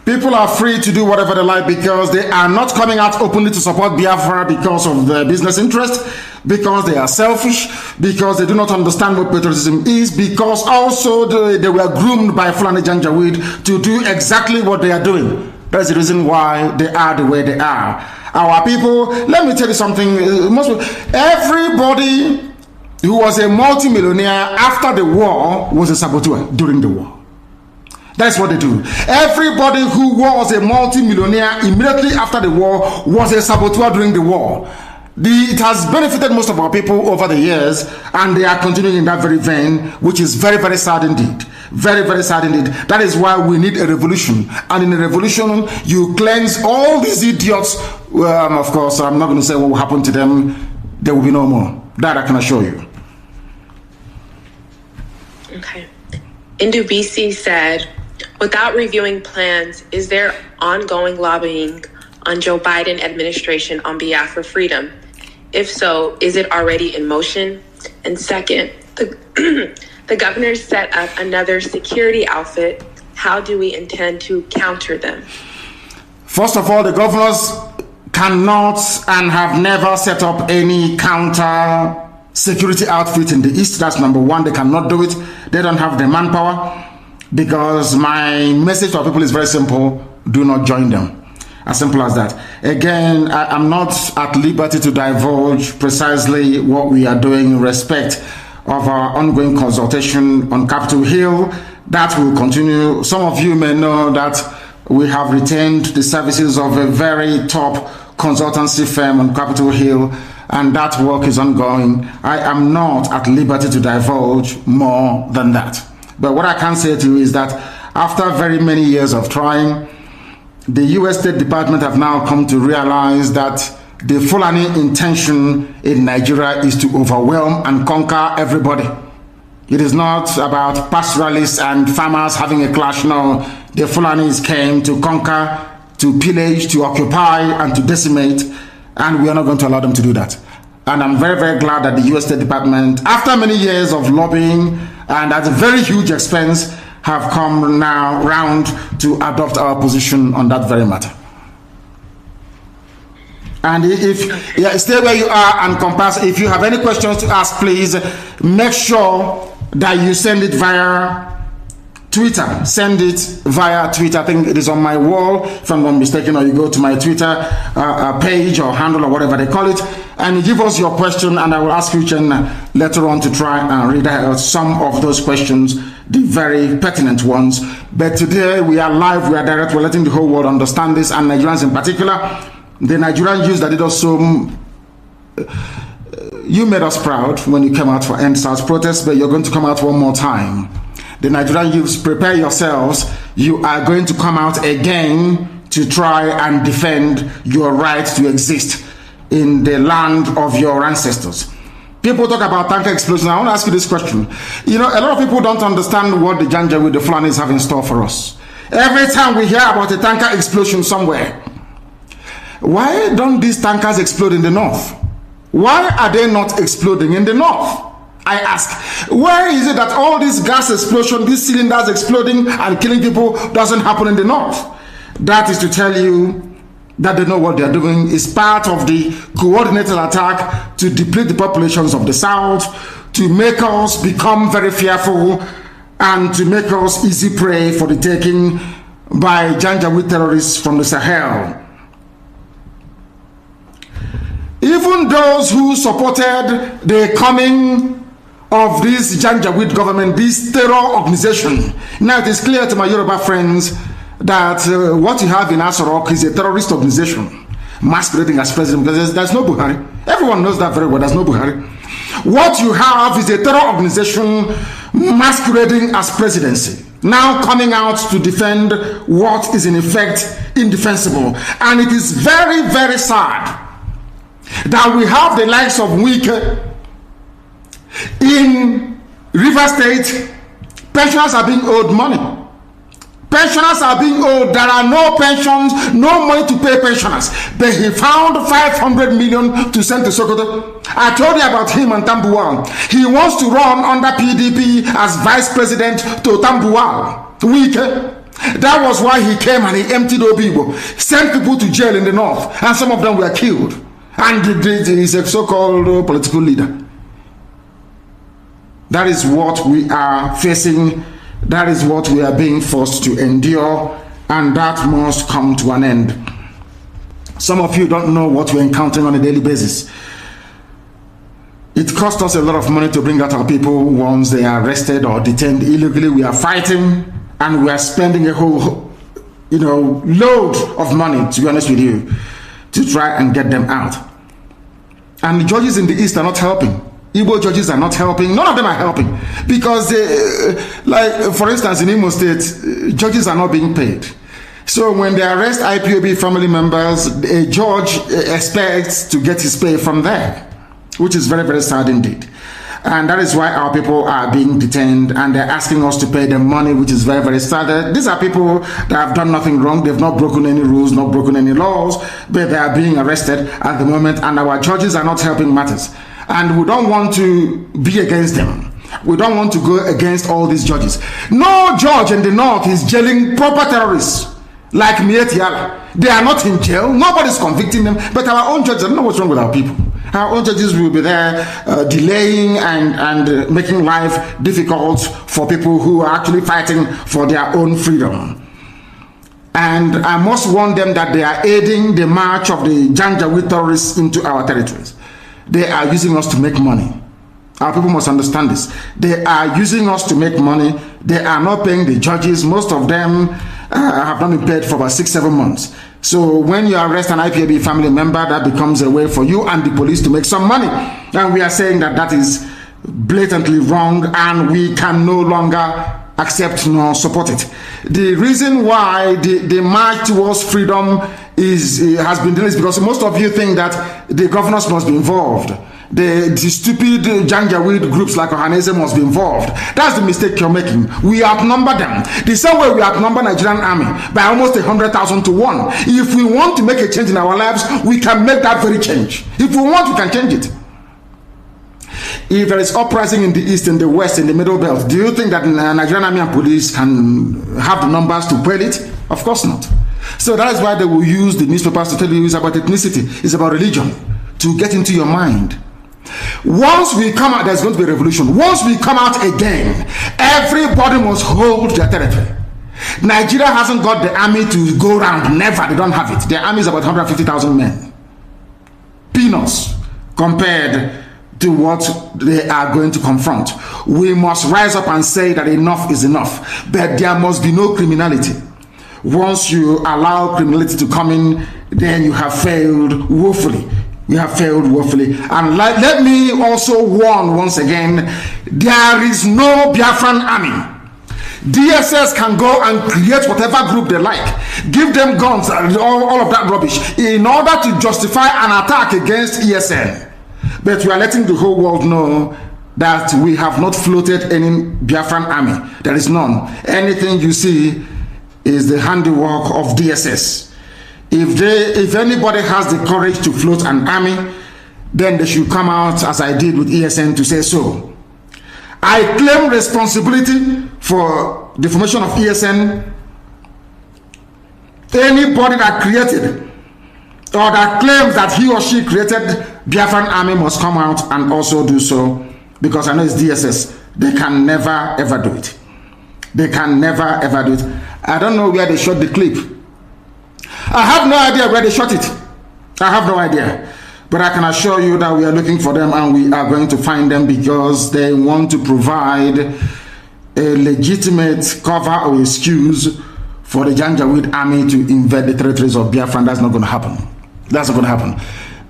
People are free to do whatever they like, because they are not coming out openly to support Biafra because of their business interest, because they are selfish, because they do not understand what patriotism is, because also they were groomed by Fulani Janjaweed to do exactly what they are doing. That's the reason why they are the way they are. Our people, let me tell you something, everybody who was a multimillionaire after the war was a saboteur during the war. That's what they do. Everybody who was a multi-millionaire immediately after the war was a saboteur during the war. It has benefited most of our people over the years, and they are continuing in that very vein, which is very, very sad indeed. Very, very sad indeed. That is why we need a revolution. And in a revolution, you cleanse all these idiots. Of course, I'm not going to say what will happen to them. There will be no more. That I can assure you. Okay. Indubisi said, without reviewing plans, is there ongoing lobbying on Joe Biden administration on Biafra freedom? If so, is it already in motion? And second, the governors set up another security outfit. How do we intend to counter them? First of all, the governors cannot and have never set up any counter security outfit in the East. That's number one. They cannot do it. They don't have the manpower. Because my message to our people is very simple: do not join them. As simple as that. Again, I'm not at liberty to divulge precisely what we are doing in respect of our ongoing consultation on Capitol Hill. That will continue. Some of you may know that we have retained the services of a very top consultancy firm on Capitol Hill, and that work is ongoing. I am not at liberty to divulge more than that. But what I can say to you is that after very many years of trying, the US State Department have now come to realize that the Fulani intention in Nigeria is to overwhelm and conquer everybody. It is not about pastoralists and farmers having a clash. No, the Fulanis came to conquer, to pillage, to occupy, and to decimate, and we are not going to allow them to do that. And I'm very, very glad that the US State Department, after many years of lobbying and at a very huge expense, have come now round to adopt our position on that very matter. And stay where you are and compass. If you have any questions to ask, please make sure that you send it via Twitter. Send it via Twitter. I think it is on my wall, if I'm not mistaken, or you go to my Twitter page or handle or whatever they call it, and you give us your question, and I will ask you later on to try and read out some of those questions, the very pertinent ones. But today we are live, we are direct, we're letting the whole world understand this, and Nigerians in particular. The Nigerian youth that did us so, you made us proud when you came out for End SARS protests, but you're going to come out one more time. The Nigerian youths, prepare yourselves. You are going to come out again to try and defend your right to exist in the land of your ancestors. People talk about tanker explosion. I want to ask you this question. You know, a lot of people don't understand what the Janja with the Fulanis have in store for us. Every time we hear about a tanker explosion somewhere, why don't these tankers explode in the north? Why are they not exploding in the north? I ask, where is it that all this gas explosion, these cylinders exploding and killing people doesn't happen in the north? That is to tell you that they know what they are doing. Is part of the coordinated attack to deplete the populations of the south, to make us become very fearful, and to make us easy prey for the taking by Janjaweed terrorists from the Sahel. Even those who supported the coming of this Janjaweed government, this terror organization, now it is clear to my Yoruba friends that what you have in Asorok is a terrorist organization masquerading as president, because there's no Buhari. Everyone knows that very well. There's no Buhari. What you have is a terror organization masquerading as presidency, now coming out to defend what is in effect indefensible. And it is very, very sad that we have the likes of Wike in River State. Pensioners are being owed money. Pensioners are being owed. There are no pensions, no money to pay pensioners. But he found 500 million to send to Sokoto. I told you about him and Tambuwal. He wants to run under PDP as vice president to Tambuwal. That was why he came and he emptied Obibo, sent people to jail in the north, and some of them were killed. And he's a so-called political leader. That is what we are facing. That is what we are being forced to endure, and that must come to an end. Some of you don't know what we're encountering on a daily basis. It costs us a lot of money to bring out our people once they are arrested or detained illegally. We are fighting, and we are spending a whole, load of money, to be honest with you, to try and get them out. And the judges in the East are not helping. Igbo judges are not helping. None of them are helping, because like for instance in Imo State, judges are not being paid. So when they arrest IPOB family members, a judge expects to get his pay from there, which is very, very sad indeed. And that is why our people are being detained, and they're asking us to pay them money, which is very, very sad. These are people that have done nothing wrong. They've not broken any rules, not broken any laws, but they are being arrested at the moment, and our judges are not helping matters. And we don't want to be against them. We don't want to go against all these judges. No judge in the north is jailing proper terrorists like Mietiala. They are not in jail. Nobody's convicting them. But our own judges, I don't know what's wrong with our people. Our own judges will be there delaying and making life difficult for people who are actually fighting for their own freedom. And I must warn them that they are aiding the march of the Janjaweed terrorists into our territories. They are using us to make money. Our people must understand this. They are using us to make money. They are not paying the judges. Most of them have not been paid for about 6-7 months. So when you arrest an IPOB family member, that becomes a way for you and the police to make some money. And we are saying that that is blatantly wrong, and we can no longer accept nor support it. The reason why the march towards freedom has been delayed is because most of you think that the governors must be involved. The stupid Janjaweed groups like Ohanese must be involved. That's the mistake you're making. We outnumber them. The same way we outnumber Nigerian army by almost 100,000 to 1. If we want to make a change in our lives, we can make that very change. If we want, we can change it. If there is uprising in the east, in the west, in the middle belt, do you think that Nigerian army and police can have the numbers to quell it? Of course not. So that is why they will use the newspapers to tell you it's about ethnicity, it's about religion, to get into your mind. Once we come out, there's going to be a revolution. Once we come out again, everybody must hold their territory. Nigeria hasn't got the army to go around. Never. They don't have it. Their army is about 150,000 men. Peanuts compared to what they are going to confront. We must rise up and say that enough is enough. But there must be no criminality. Once you allow criminality to come in, then you have failed woefully. You have failed woefully. And let me also warn once again, there is no Biafran army. DSS can go and create whatever group they like, give them guns and all of that rubbish in order to justify an attack against ESN. But we are letting the whole world know that we have not floated any Biafran army. There is none. Anything you see is the handiwork of DSS. If anybody has the courage to float an army, then they should come out, as I did with ESN, to say so. I claim responsibility for the formation of ESN. Anybody that created or that claims that he or she created Biafran army must come out and also do so, because I know it's DSS. They can never ever do it. They can never ever do it. I don't know where they shot the clip. I have no idea where they shot it. I have no idea. But I can assure you that we are looking for them, and we are going to find them, because they want to provide a legitimate cover or excuse for the Janjaweed army to invade the territories of Biafra. That's not going to happen. That's not going to happen.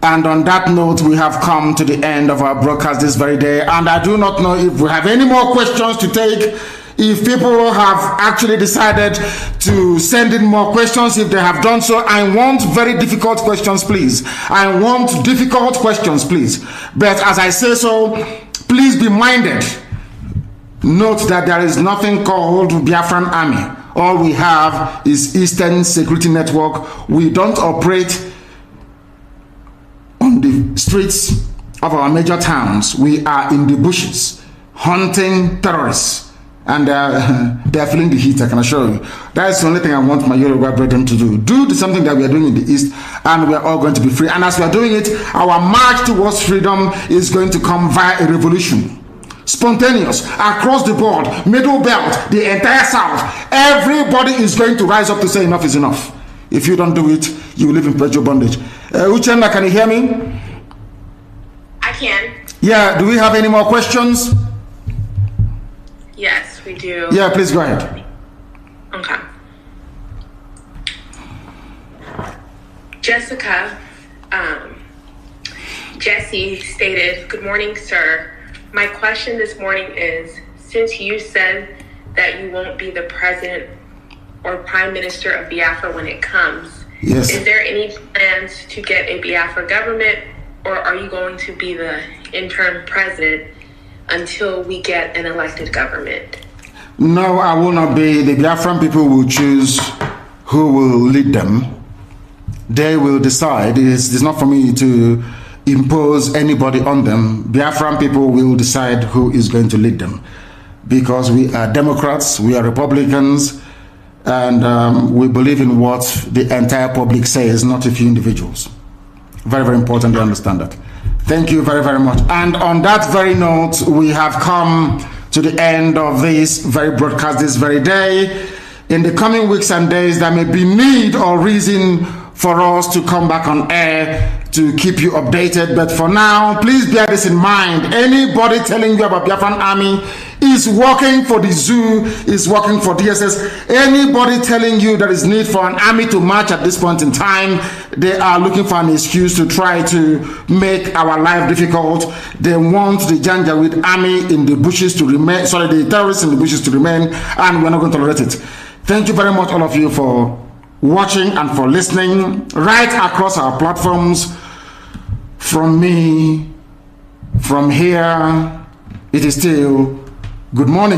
And on that note, we have come to the end of our broadcast this very day. And I do not know if we have any more questions to take. If people have actually decided to send in more questions, if they have done so, I want very difficult questions, please. I want difficult questions, please. But as I say so, please be minded. Note that there is nothing called Biafran Army. All we have is Eastern Security Network. We don't operate on the streets of our major towns. We are in the bushes hunting terrorists. And they are feeling the heat, I can assure you. That is the only thing I want my Yoruba brethren to do. Do something that we are doing in the East, and we are all going to be free. And as we are doing it, our march towards freedom is going to come via a revolution. Spontaneous, across the board, middle belt, the entire South. Everybody is going to rise up to say enough is enough. If you don't do it, you will live in perpetual bondage. Uchenna, can you hear me? I can. Yeah, do we have any more questions? Yes, we do. Yeah, please go ahead. Okay. Jessica, Jesse stated, "Good morning, sir. My question this morning is, since you said that you won't be the president or prime minister of Biafra when it comes, yes, is there any plans to get a Biafra government, or are you going to be the interim president until we get an elected government?" No, I will not be. The Biafran people will choose who will lead them. They will decide. It's not for me to impose anybody on them. Biafran people will decide who is going to lead them, because we are Democrats, we are Republicans, and we believe in what the entire public says, not a few individuals. Very, very important to understand that. Thank you very, very much. And on that very note, we have come to the end of this very broadcast this very day. In the coming weeks and days, there may be need or reason for us to come back on air to keep you updated. But for now, please bear this in mind. Anybody telling you about Biafran Army is working for the zoo, is working for DSS. Anybody telling you there is need for an army to march at this point in time, they are looking for an excuse to try to make our life difficult. They want the Janjaweed army in the bushes to remain, the terrorists in the bushes to remain, and we're not going to tolerate it. Thank you very much, all of you, for watching and for listening right across our platforms. From me, from here, it is still good morning.